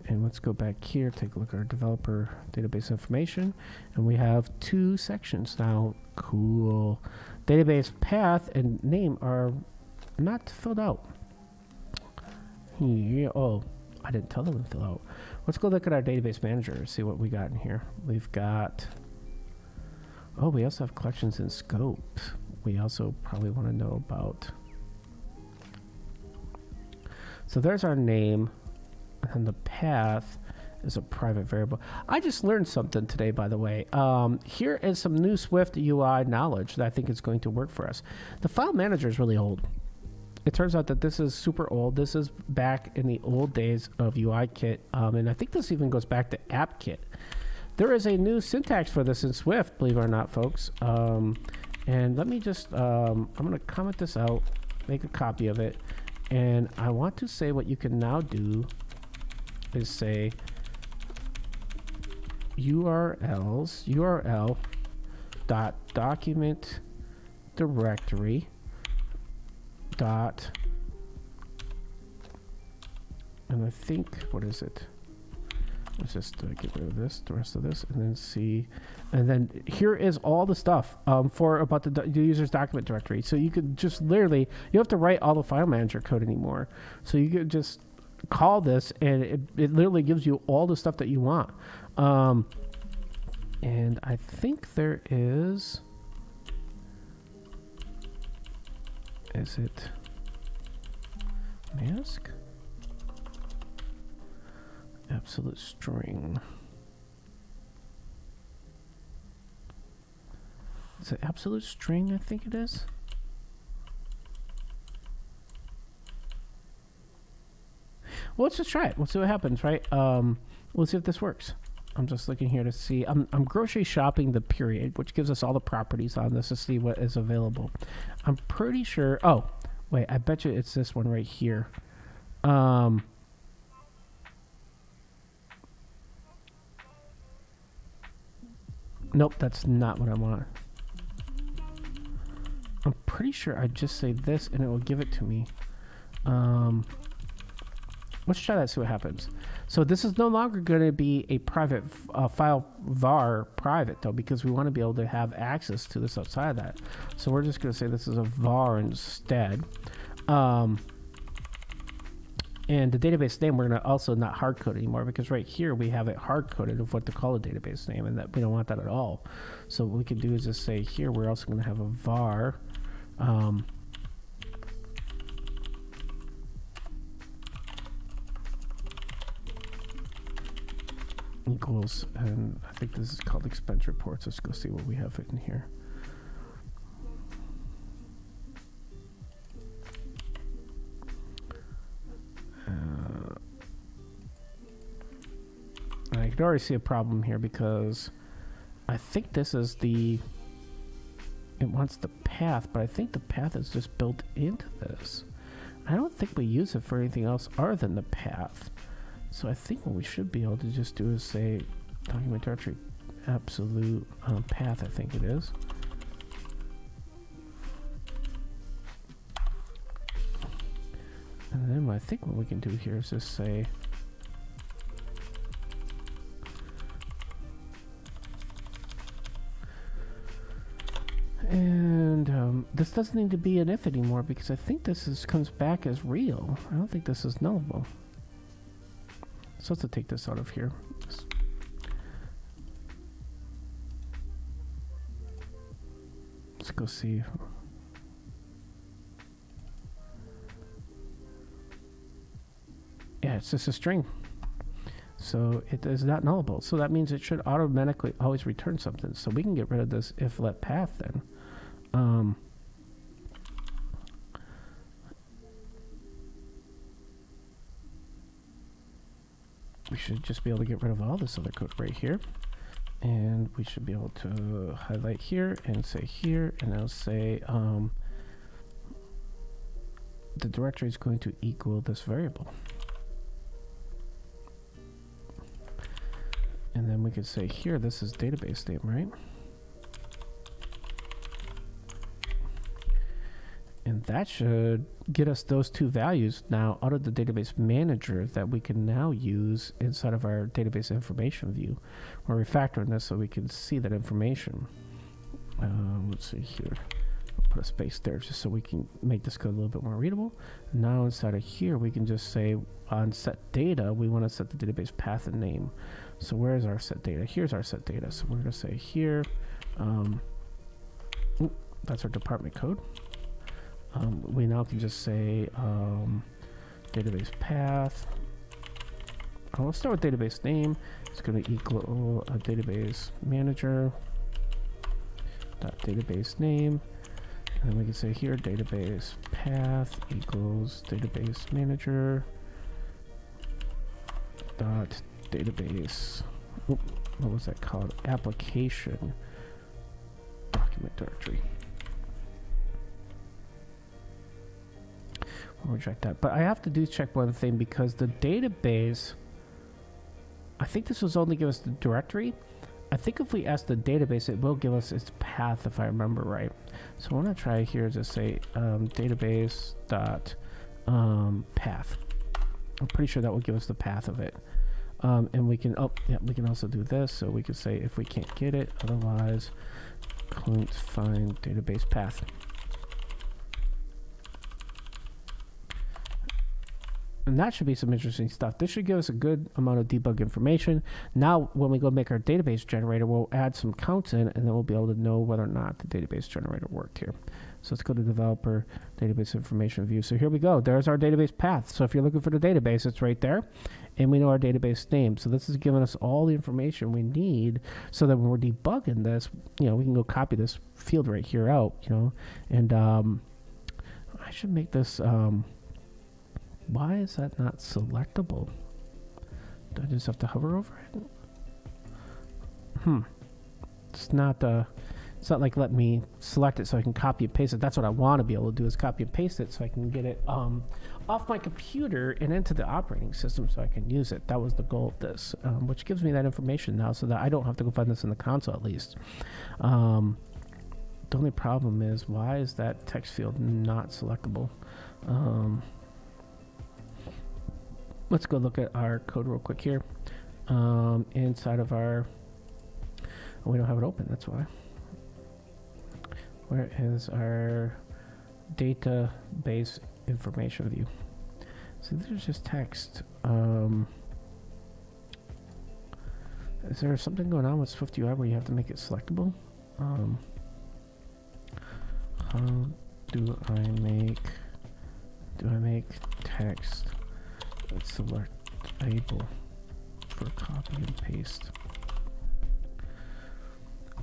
And let's go back here, take a look at our developer database information. And we have 2 sections now. Cool. Database path and name are not filled out. Yeah, oh, I didn't tell them to fill out. Let's go look at our database manager, see what we got in here. We've got, oh, we also have collections and scope. We also probably want to know about. So there's our name, and the path is a private variable. I just learned something today, by the way. Here is some new SwiftUI knowledge that I think is going to work for us. The file manager is really old. It turns out that this is super old. This is back in the old days of UIKit, and I think this even goes back to AppKit. There is a new syntax for this in Swift, believe it or not, folks. And let me just, I'm going to comment this out, make a copy of it, and I want to say what you can now do is say URL dot document directory dot, and I think, what is it? Let's just get rid of this, the rest of this, and then see, and then here is all the stuff for about the user's document directory. So you could just literally, you don't have to write all the file manager code anymore. So you could just call this, and it literally gives you all the stuff that you want. And I think there is it mask? Absolute string. Is it absolute string? I think it is. Well, let's just try it. We'll see what happens, right? We'll see if this works. I'm just looking here to see. I'm grocery shopping the period, which gives us all the properties on this to see what is available. I'm pretty sure. Oh, wait. I bet you it's this one right here. Nope, that's not what I want. I'm pretty sure I just say this and it will give it to me. Let's try that, see what happens. So this is no longer going to be a private file var private though, because we want to be able to have access to this outside of that. So we're just going to say this is a var instead. And the database name, we're going to also not hard code anymore, because right here we have it hard coded of what to call a database name, and that we don't want that at all. So what we can do is just say here we're also going to have a var equals, and I think this is called expense reports. Let's go see what we have in here. I can already see a problem here because I think this is it wants the path, but I think the path is just built into this. I don't think we use it for anything else other than the path. So I think what we should be able to just do is say document directory absolute path, I think it is. And then I think what we can do here is just say this doesn't need to be an if anymore because I think this comes back as real. I don't think this is nullable. So let's take this out of here. Let's go see. Yeah, it's just a string. So it is not nullable. So that means it should automatically always return something. So we can get rid of this if let path then. We should just be able to get rid of all this other code right here. And we should be able to highlight here and say here, and I'll say the directory is going to equal this variable. And then we could say here, this is database name, right? And that should get us those two values now out of the database manager that we can now use inside of our database information view. We're refactoring this so we can see that information. Let's see here. I'll put a space there just so we can make this code a little bit more readable. Now inside of here, we can just say on set data, we want to set the database path and name. So where is our set data? Here's our set data. So we're going to say here, that's our department code. We now can just say database path. Let's start with database name. It's going to equal a database manager dot database name, and then we can say here database path equals database manager dot database. What was that called? Application document directory. We'll reject that, but I have to check one thing because the database, I think this was only give us the directory. I think if we ask the database, it will give us its path if I remember right. So what I'm gonna try here is just say database dot path. I'm pretty sure that will give us the path of it. And we can we can also do this. So we could say if we can't get it, otherwise couldn't find database path. And that should be some interesting stuff. This should give us a good amount of debug information. Now, when we go make our database generator, we'll add some counts in, and then we'll be able to know whether or not the database generator worked here. So let's go to developer, database information view. So here we go. There's our database path. So if you're looking for the database, it's right there. And we know our database name. So this is giving us all the information we need so that when we're debugging this, we can go copy this field right here out, And I should make this... why is that not selectable? Do I just have to hover over it? It's not like let me select it so I can copy and paste it. That's what I want to be able to do is copy and paste it so I can get it off my computer and into the operating system so I can use it. That was the goal of this, which gives me that information now so that I don't have to go find this in the console at least. The only problem is, why is that text field not selectable? Let's go look at our code real quick here. Inside of our... we don't have it open, that's why. Where is our database information view? So there's just text. Is there something going on with SwiftUI where you have to make it selectable? How do I make text selectable for copy and paste?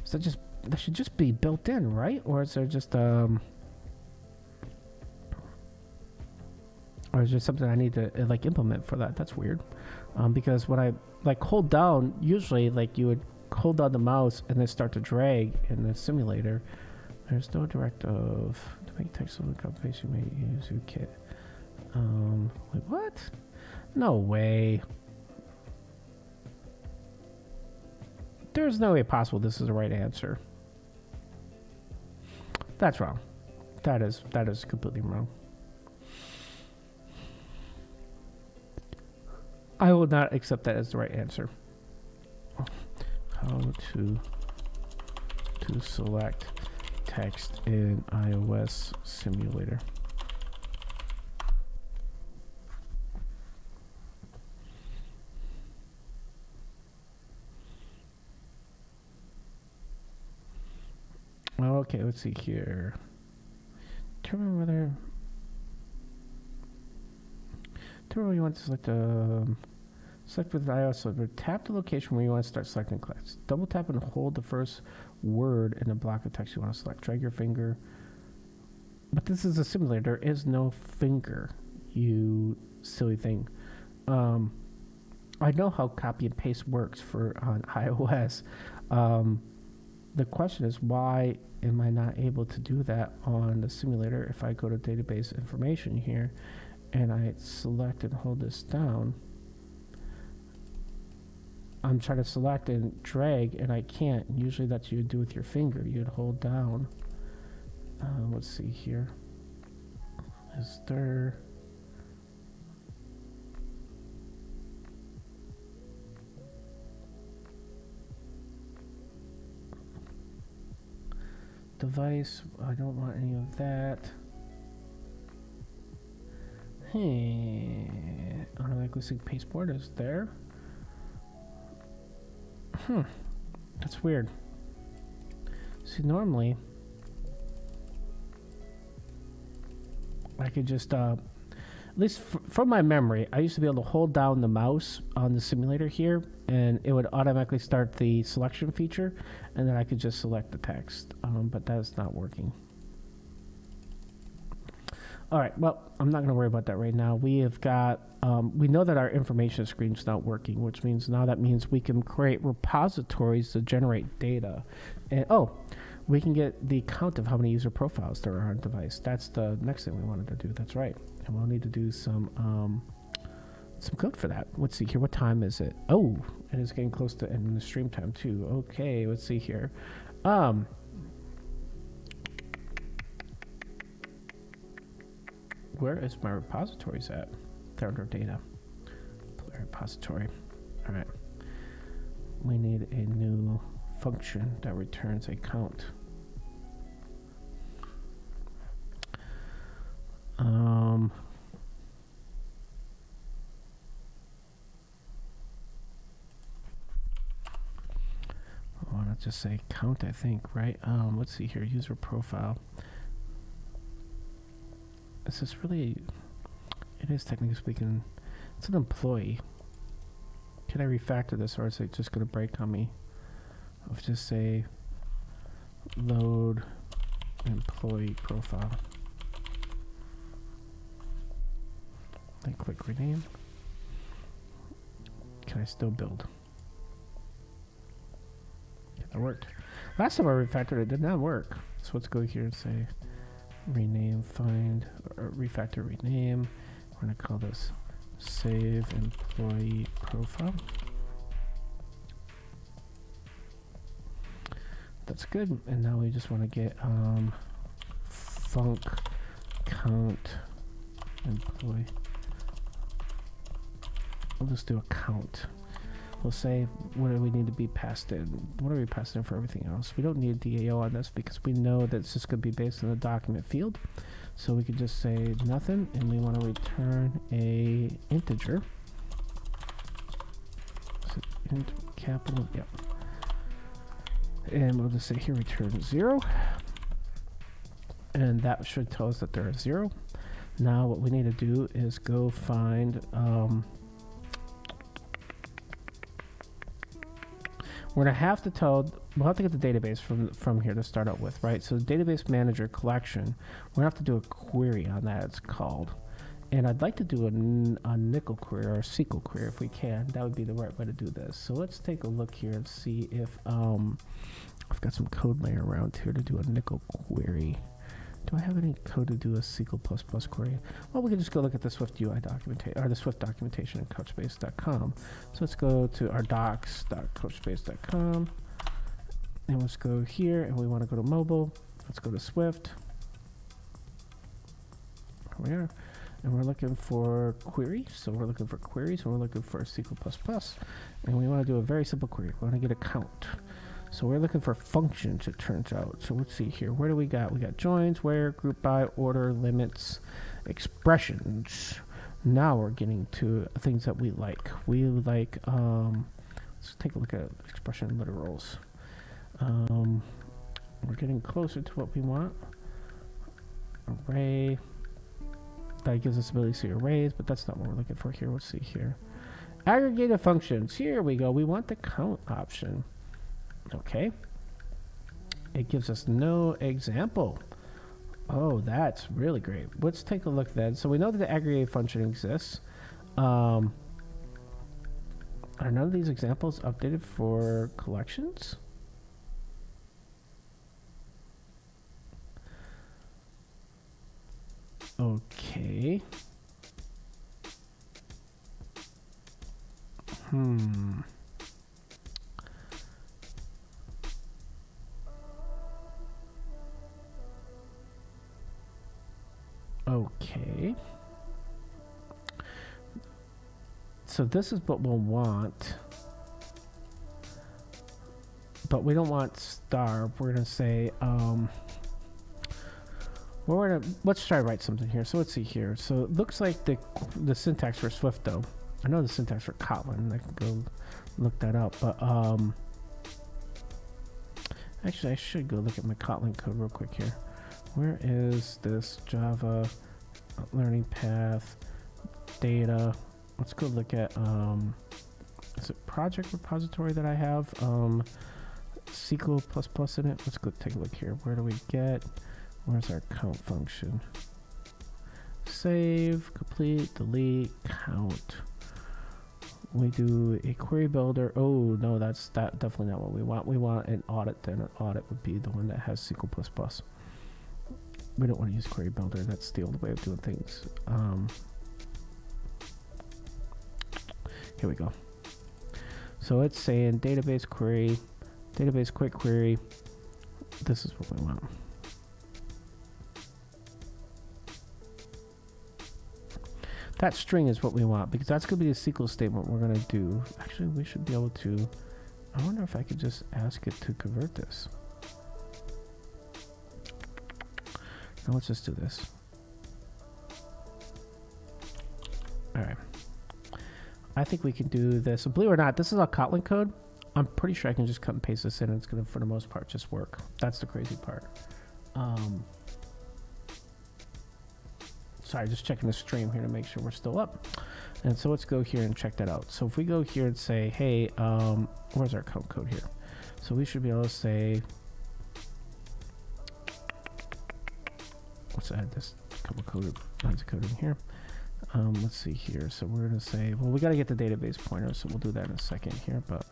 So that should just be built in, right? Or is there just or is there something I need to implement for that? That's weird. Because when I hold down, usually you would hold down the mouse and then start to drag in the simulator. There's no directive to make text on the copy-paste. You may use UKit. Wait, what? No way. There's no way possible this is the right answer. That's wrong. That is completely wrong. I will not accept that as the right answer. How to select text in iOS simulator. Okay, let's see here. Determine whether you want to select select with the iOS selector. Tap the location where you want to start selecting class. Double tap and hold the first word in the block of text you want to select. Drag your finger. But this is a simulator. There is no finger, you silly thing. I know how copy and paste works on iOS. The question is, why am I not able to do that on the simulator? If I go to database information here and I select and hold this down, I'm trying to select and drag and I can't. Usually that's you would do with your finger. You'd hold down. Let's see here. Is there... device, I don't want any of that. Hey, automatically sync pasteboard is there. That's weird. See, normally I could just at least from my memory, I used to be able to hold down the mouse on the simulator here and it would automatically start the selection feature, and then I could just select the text, but that's not working. All right, well, I'm not going to worry about that right now. We have got, we know that our information screen is not working, which means now that means we can create repositories to generate data. And we can get the count of how many user profiles there are on device. That's the next thing we wanted to do. That's right. And we'll need to do some code for that. Let's see here. What time is it? Oh, it is getting close to ending the stream time too. Okay, let's see here. Where is my repositories at? They're under data. Repository. All right. We need a new function that returns a count. I want to just say count, I think, right? Let's see here. User profile. Is this really... It is technically speaking... It's an employee. Can I refactor this, or is it just going to break on me? I'll just say load employee profile. Then click rename. Can I still build? Yeah, that worked. Last time I refactored it did not work. So let's go here and say rename, find, or refactor, rename. We're going to call this save employee profile. That's good. And now we just want to get func count employee. We'll just do a count. We'll say what do we need to be passed in. What are we passing in for everything else? We don't need DAO on this because we know that it's just going to be based on the document field. So we could just say nothing, and we want to return a integer. So int capital, yep. And we'll just say here return 0. And that should tell us that there is 0. Now what we need to do is go find we're going to have to tell, we'll have to get the database from here to start out with, right? So the database manager collection, we're going to have to do a query on that, it's called. And I'd like to do a nickel query or a SQL query if we can. That would be the right way to do this. So let's take a look here and see if I've got some code laying around here to do a nickel query. Do I have any code to do a SQL++ query? Well, we can just go look at the SwiftUI documentation, or the Swift documentation in Couchbase.com. So let's go to our docs.couchbase.com, and let's go here, and we want to go to mobile. Let's go to Swift. Here we are. And we're looking for query. So we're looking for queries, and we're looking for SQL++. And we want to do a very simple query. We want to get a count. So we're looking for functions, it turns out. So let's see here. Where do we got? We got joins, where, group by, order, limits, expressions. Now we're getting to things that we like. We like, let's take a look at expression literals. We're getting closer to what we want. Array. That gives us ability to see arrays, but that's not what we're looking for here. Let's see here. Aggregated functions. Here we go. We want the count option. Okay. It gives us no example. Oh, that's really great. Let's take a look then. So we know that the aggregate function exists. Are none of these examples updated for collections? Okay. Okay. So this is what we'll want. But we don't want star. We're going to say, let's try to write something here. So let's see here. So it looks like the syntax for Swift though. I know the syntax for Kotlin. I can go look that up. But actually I should go look at my Kotlin code real quick here. Where is this Java learning path data? Let's go look at is it project repository that I have SQL++ in it? Let's go take a look here. Where do we get? Where's our count function? Save, complete, delete, count. We do a query builder. Oh no, that's definitely not what we want. We want an audit. Then an audit would be the one that has SQL++. We don't want to use query builder. That's the old way of doing things. Here we go. So it's saying database query, database quick query. This is what we want. That string is what we want because that's going to be a SQL statement we're going to do. Actually, we should be able to. I wonder if I could just ask it to convert this. Now let's just do this. All right. I think we can do this. So believe it or not, this is all Kotlin code. I'm pretty sure I can just cut and paste this in and it's going to, for the most part, just work. That's the crazy part. Sorry, just checking the stream here to make sure we're still up. And so let's go here and check that out. So if we go here and say, hey, where's our count code here? So we should be able to say, let's add this couple lines of code in here. Let's see here. So we're going to say, well, we got to get the database pointer, so we'll do that in a second here. But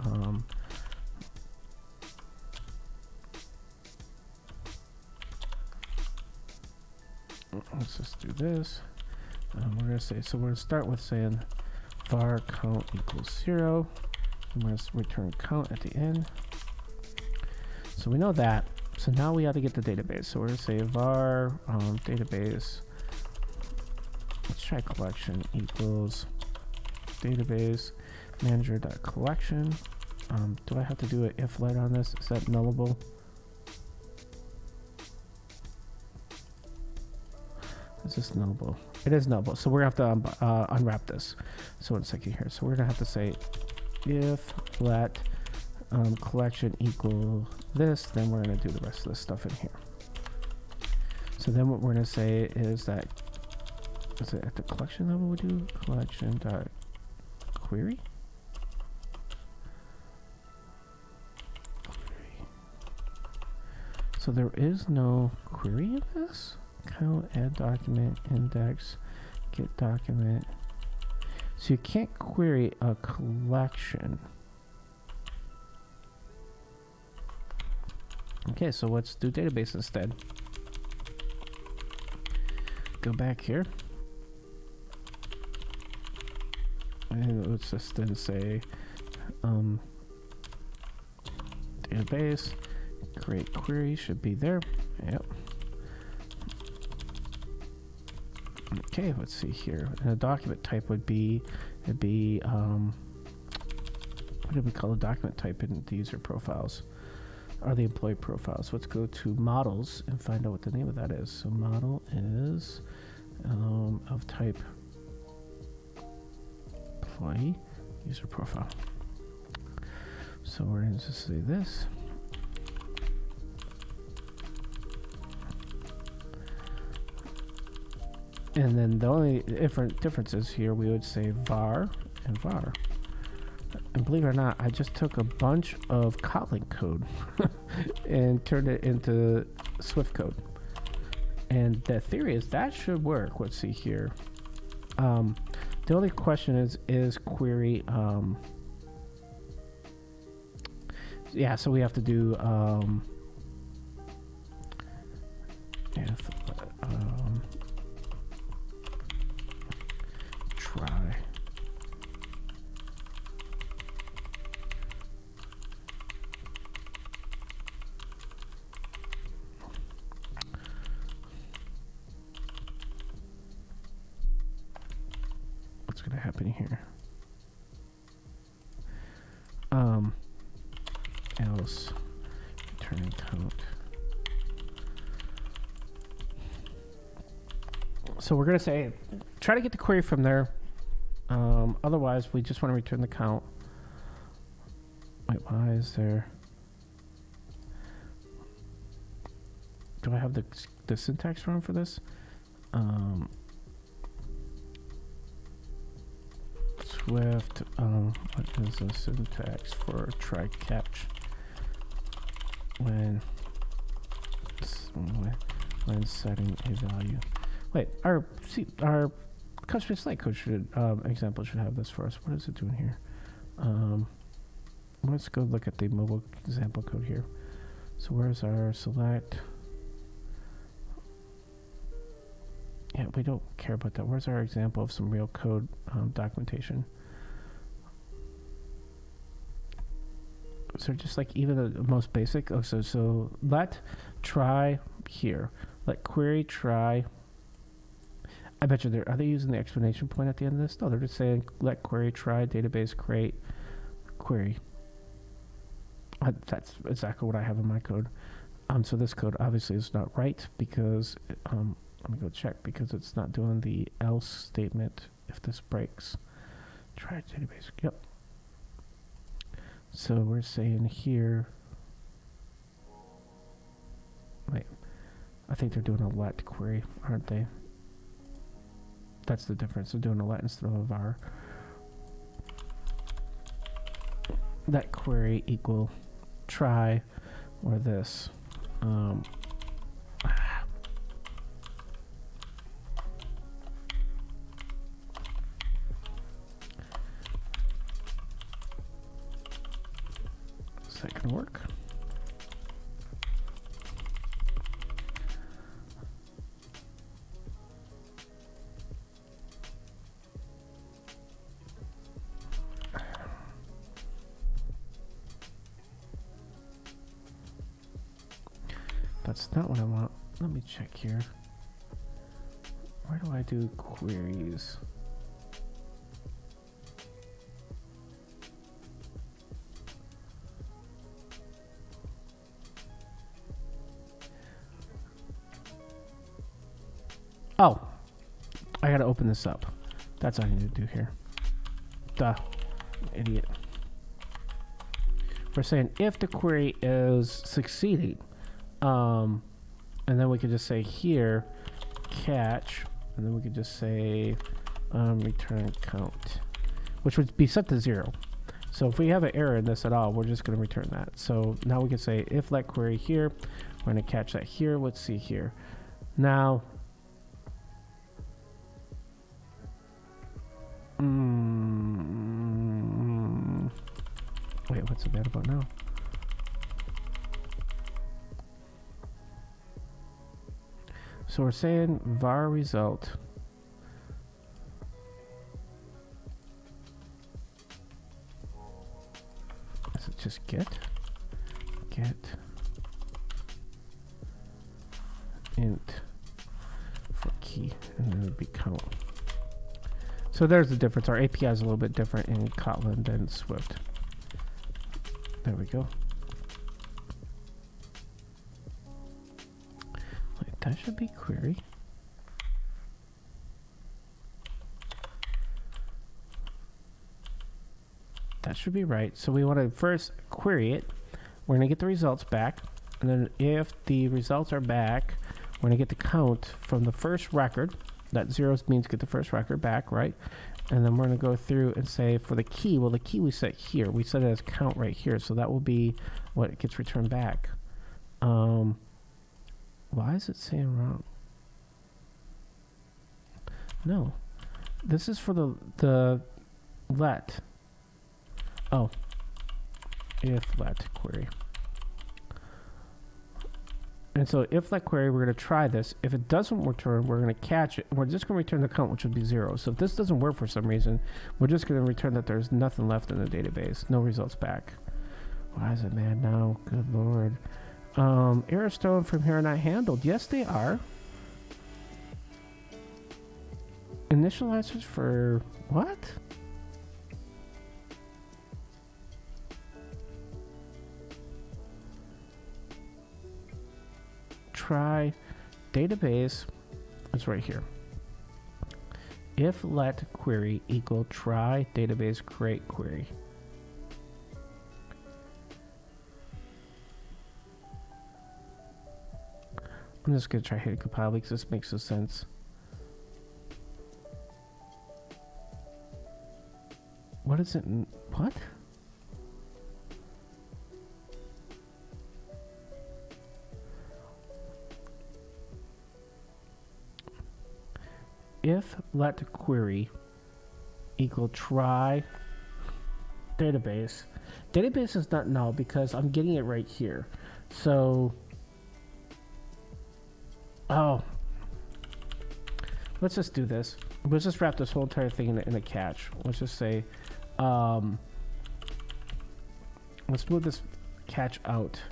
let's just do this. We're going to say, so we're going to start with saying var count equals 0. I'm going to return count at the end. So we know that. So now we have to get the database. So we're going to say var database. Let's try collection equals database manager.collection. Do I have to do an if let on this? Is that nullable? Is this nullable? It is nullable. So we're going to have to unwrap this. So one second here. So we're going to have to say if let collection equal this, then we're going to do the rest of this stuff in here. So then what we're going to say is that, is it at the collection level we do collection dot query? So there is no query in this. Count, add document, index, get document. So you can't query a collection. Okay, so let's do database instead. Go back here. And let's just then say database, create query should be there. Yep. Okay, let's see here. And a document type would be, it'd be, what did we call the document type in the user profiles? Or the employee profiles. Let's go to models and find out what the name of that is. So model is of type employee user profile. So we're going to say this. And then the only differences here, we would say var and var. And believe it or not, I just took a bunch of Kotlin code and turned it into Swift code. And the theory is that should work. Let's see here. The only question is query. Yeah, so we have to do try. What's going to happen here? Else return count. So we're going to say try to get the query from there. Otherwise, we just want to return the count. Wait, why is there? Do I have the syntax wrong for this? Swift. What is the syntax for try catch when setting a value? Wait, our customer slate code should example should have this for us. What is it doing here? Let's go look at the mobile example code here. So where's our select? Yeah, we don't care about that. Where's our example of some real code documentation? So just like even the most basic. Oh, so let try here. Let query try. I bet you are they using the explanation point at the end of this? No, they're just saying let query try database create query. That's exactly what I have in my code. So this code obviously is not right because let me go check because it's not doing the else statement if this breaks. Try database. Yep. So we're saying here. Wait, I think they're doing a let query, aren't they? That's the difference. They're doing a let instead of a var. Let query equal try or this. Is that gonna work? That's not what I want. Let me check here. Where do I do queries? Oh, I gotta open this up. That's what I need to do here. Duh, idiot. We're saying if the query is succeeding, and then we could just say here, catch, and then we could just say return count, which would be set to 0. So if we have an error in this at all, we're just going to return that. So now we can say if let query here, we're going to catch that here. Let's see here. Now, Wait, what's available now? So we're saying var result. Is it just get int for key, and then it would be count. So there's the difference. Our API is a little bit different in Kotlin than Swift. There we go. Wait, that should be query. That should be right. So we want to first query it. We're going to get the results back. And then if the results are back, we're going to get the count from the first record. That zeros means get the first record back, right? And then we're going to go through and say for the key, well, the key we set here. We set it as count right here. So that will be what gets returned back. Why is it saying wrong? No. This is for the let. Oh. If let query. And so if let query, we're going to try this. If it doesn't return, we're going to catch it. We're just going to return the count, which would be 0. So if this doesn't work for some reason, we're just going to return that there's nothing left in the database. No results back. Why is it mad now? Good Lord. Error stone from here are not handled. Yes, they are. Initializers for what? Try database. It's right here. If let query equal try database create query. I'm just going to try hitting compile because this makes no sense. What is it? What? If let query equal try database. Database is not null because I'm getting it right here. So, oh, let's just do this. Let's just wrap this whole entire thing in a catch. Let's just say, let's move this catch out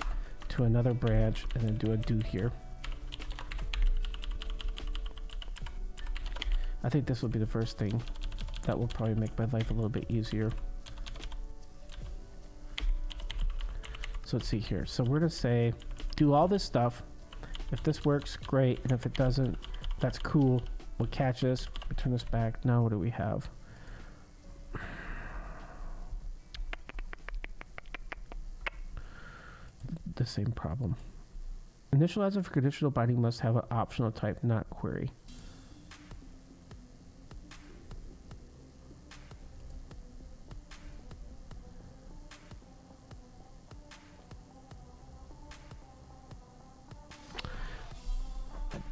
to another branch and then do a do here. I think this will be the first thing that will probably make my life a little bit easier. So let's see here. So we're going to say, do all this stuff. If this works, great. And if it doesn't, that's cool. We'll catch this, return this back. Now what do we have? The same problem. Initializer for conditional binding must have an optional type, not query.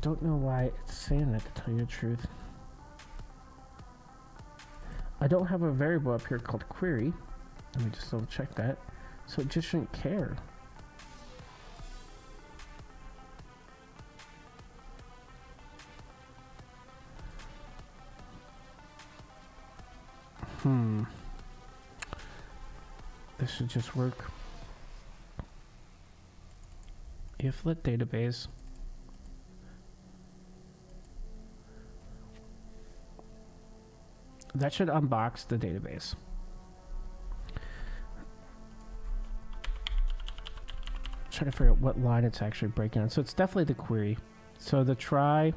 Don't know why it's saying that, to tell you the truth. I don't have a variable up here called query. Let me just double check that. So it just shouldn't care. This should just work. If let database. That should unbox the database. Trying to figure out what line it's actually breaking on. So it's definitely the query. So the try.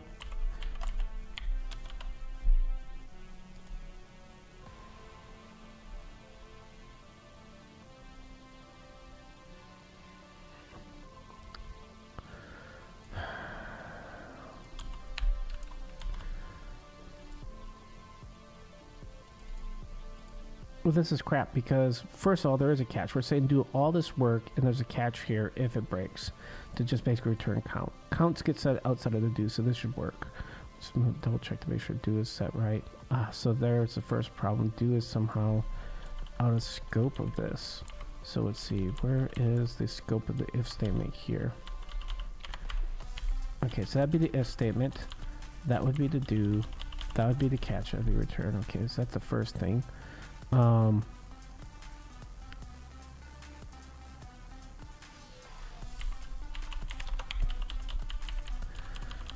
Well, this is crap because, first of all, there is a catch. We're saying do all this work, and there's a catch here if it breaks, to just basically return count. Counts get set outside of the do, so this should work. Just double check to make sure do is set right. So there's the first problem. Do is somehow out of scope of this. So let's see, where is the scope of the if statement here? Okay, so that'd be the if statement. That would be the do. That would be the catch. That'd be return. Okay, so that's the first thing.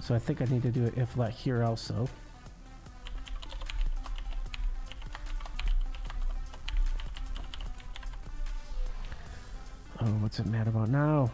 So I think I need to do an if let here also. Oh, what's it mad about now?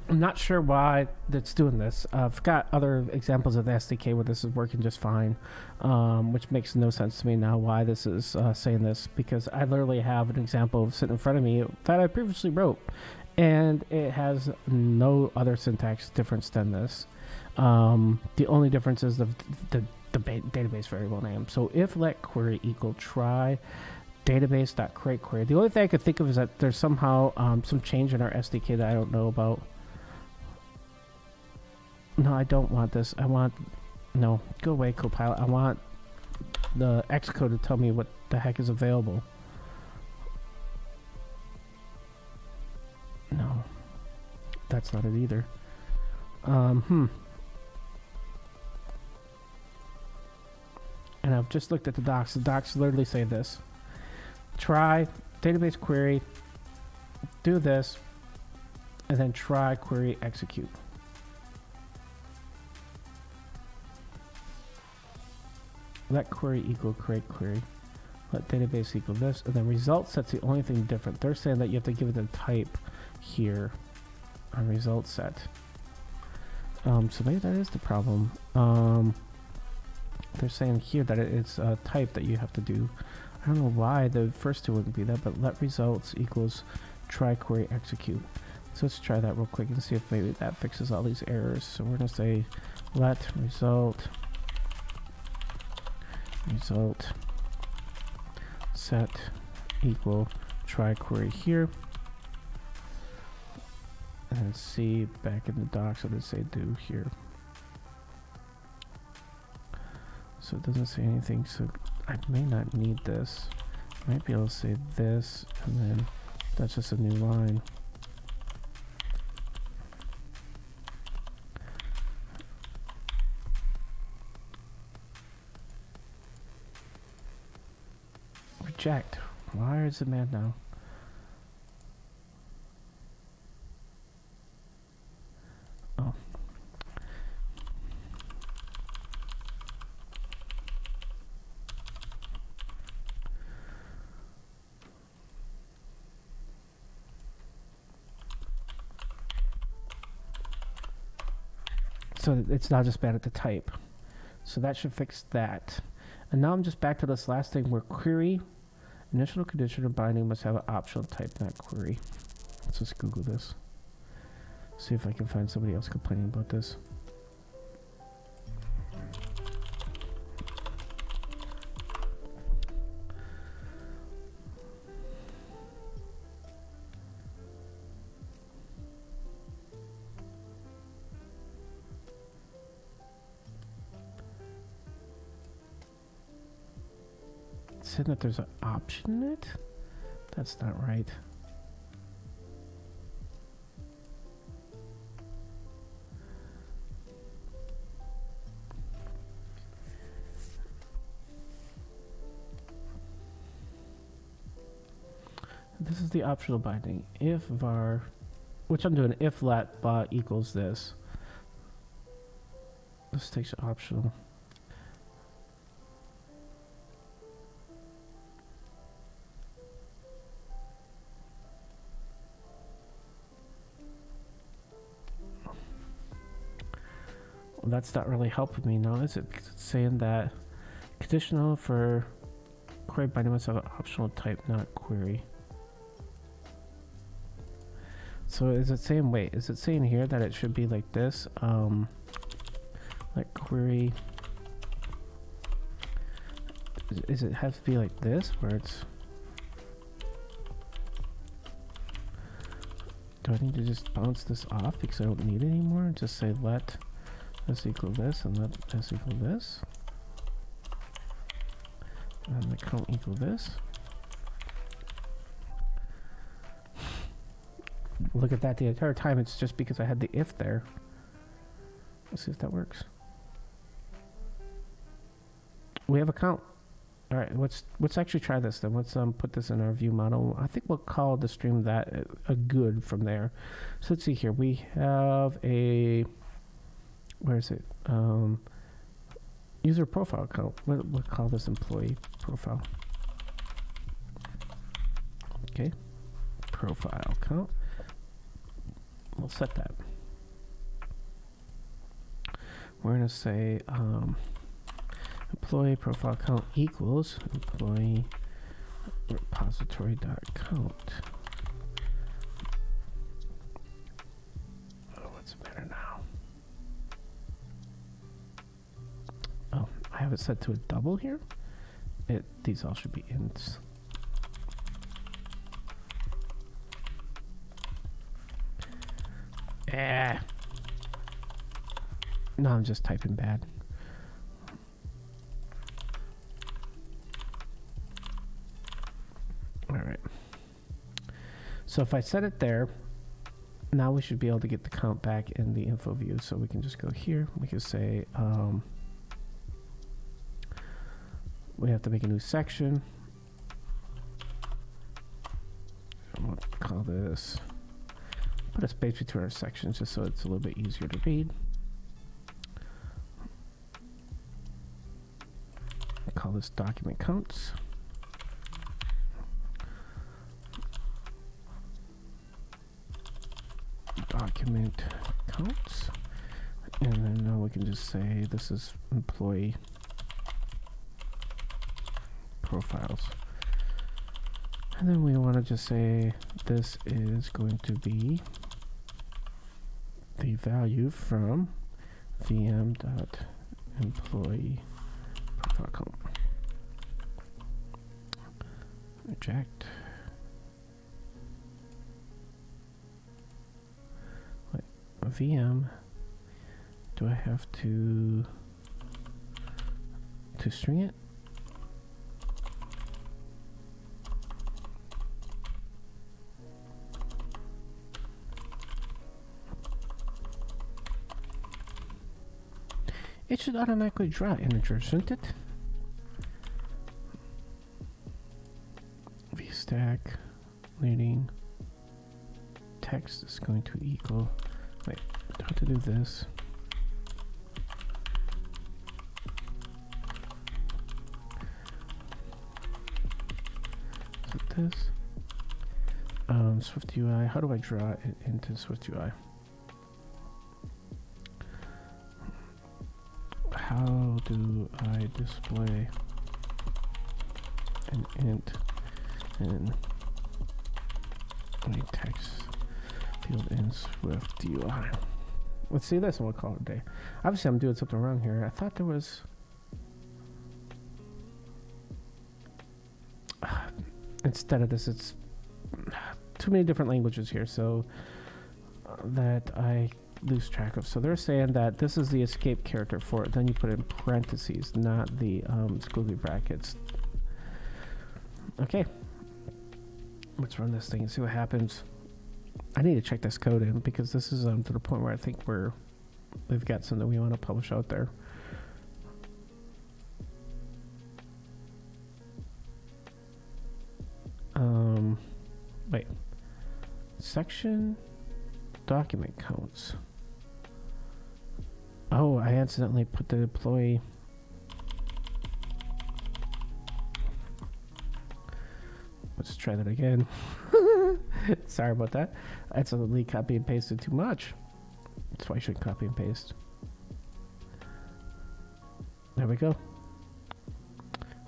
I'm not sure why that's doing this. I've got other examples of the SDK where this is working just fine, which makes no sense to me now why this is saying this, because I literally have an example sitting in front of me that I previously wrote, and it has no other syntax difference than this. The only difference is the database variable name. So if let query equal try database.create query. The only thing I could think of is that there's somehow some change in our SDK that I don't know about. No, I don't want this. I want... No, go away, CoPilot. I want the Xcode to tell me what the heck is available. No, that's not it either. And I've just looked at the docs. The docs literally say this. Try database query, do this, and then try query execute. Let query equal create query. Let database equal this, and then result set's the only thing different. They're saying that you have to give it a type here on result set. So maybe that is the problem. They're saying here that it's a type that you have to do. I don't know why the first two wouldn't be that, but let results equals try query execute. So let's try that real quick and see if maybe that fixes all these errors. So we're going to say let result set equal try query here, and see back in the docs what does it say do here. So it doesn't say anything, so I may not need this. I might be able to say this, and then that's just a new line. Reject. Why is it mad now? Oh. So it's not just bad at the type. So that should fix that. And now I'm just back to this last thing where query initial condition or binding must have an optional type, not query. Let's just Google this. See if I can find somebody else complaining about this. Saying that there's an option in it? That's not right. This is the optional binding. If var, which I'm doing, if let equals this. This takes optional. Well, that's not really helping me now, is it? Because it's saying that conditional for query binding must have an optional type, not query. So is it saying, wait, is it saying here that it should be like this? Like query. Is it have to be like this where it's... Do I need to just bounce this off because I don't need it anymore? Just say let this equal this and let this equal this. And the count equal this. Look at that, the entire time it's just because I had the if there. Let's see if that works. We have a count. All right, let's actually try this then. Let's put this in our view model. I think we'll call the stream that a good from there. So let's see here. We have a, where is it? User profile count. We'll call this employee profile. Okay, profile count. We'll set that. We're gonna say employee profile count equals employee repository dot count. Oh, what's the matter now? Oh, I have it set to a double here. These all should be ints. No, I'm just typing bad. All right. So if I set it there, now we should be able to get the count back in the info view. So we can just go here. We can say we have to make a new section. And we'll call this, put a space between our sections just so it's a little bit easier to read. Call this document counts. Document counts. And then now we can just say this is employee profiles. And then we want to just say this is going to be the value from vm.employee profile count. Reject. Wait, VM. Do I have to string it? It should automatically draw integers, shouldn't it? VStack leading text is going to equal, wait, I have to do this. Is it this? SwiftUI, how do I draw it into SwiftUI? How do I display an int in a text field in SwiftUI? Let's see this and we'll call it a day. Obviously I'm doing something wrong here. I thought there was instead of this, it's too many different languages here, so that I lose track of. So they're saying that this is the escape character for it. Then you put it in parentheses, not the squiggly brackets. Okay. Let's run this thing and see what happens. I need to check this code in because this is to the point where I think we've got something we want to publish out there. Wait. Section document counts. Oh, I accidentally put the employee. Let's try that again. Sorry about that. I accidentally copy and pasted too much. That's why I should copy and paste. There we go.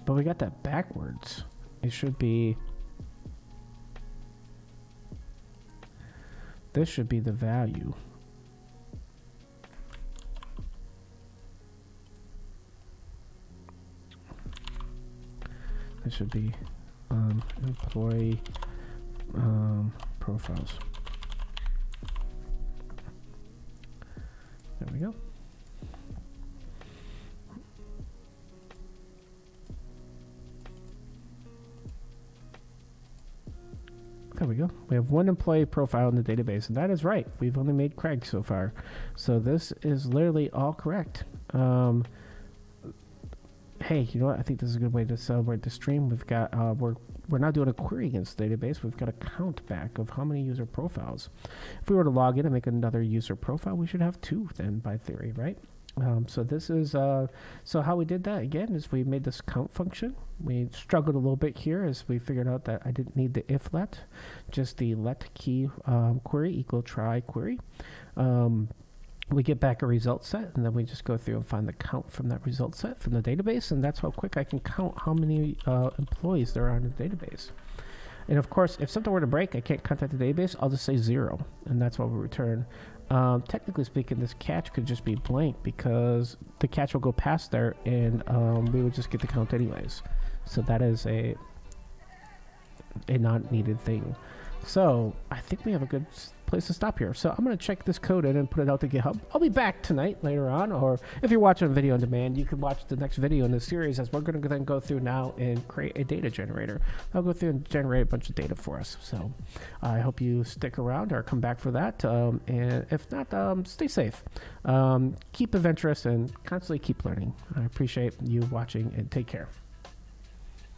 But we got that backwards. It should be this should be the value. This should be employee profiles. There we go. There we go. We have one employee profile in the database, and that is right. We've only made Craig so far. So this is literally all correct. Hey, you know what? I think this is a good way to celebrate the stream. We've got, we're not doing a query against the database. We've got a count back of how many user profiles. If we were to log in and make another user profile, we should have 2 then by theory, right? So this is, so how we did that again is we made this count function. We struggled a little bit here as we figured out that I didn't need the if let, just the let key query equal try query. We get back a result set, and then we just go through and find the count from that result set from the database, and that's how quick I can count how many employees there are in the database. And of course, if something were to break, I can't contact the database, I'll just say 0, and that's what we return. Technically speaking, this catch could just be blank because the catch will go past there, and we would just get the count anyways. So that is a not needed thing. So I think we have a good place to stop here. So I'm going to check this code in and put it out to GitHub. I'll be back tonight later on, or if you're watching a video on demand, you can watch the next video in the series as we're going to then go through now and create a data generator. I'll go through and generate a bunch of data for us. So I hope you stick around or come back for that. And if not, stay safe. Keep adventurous and constantly keep learning. I appreciate you watching, and take care.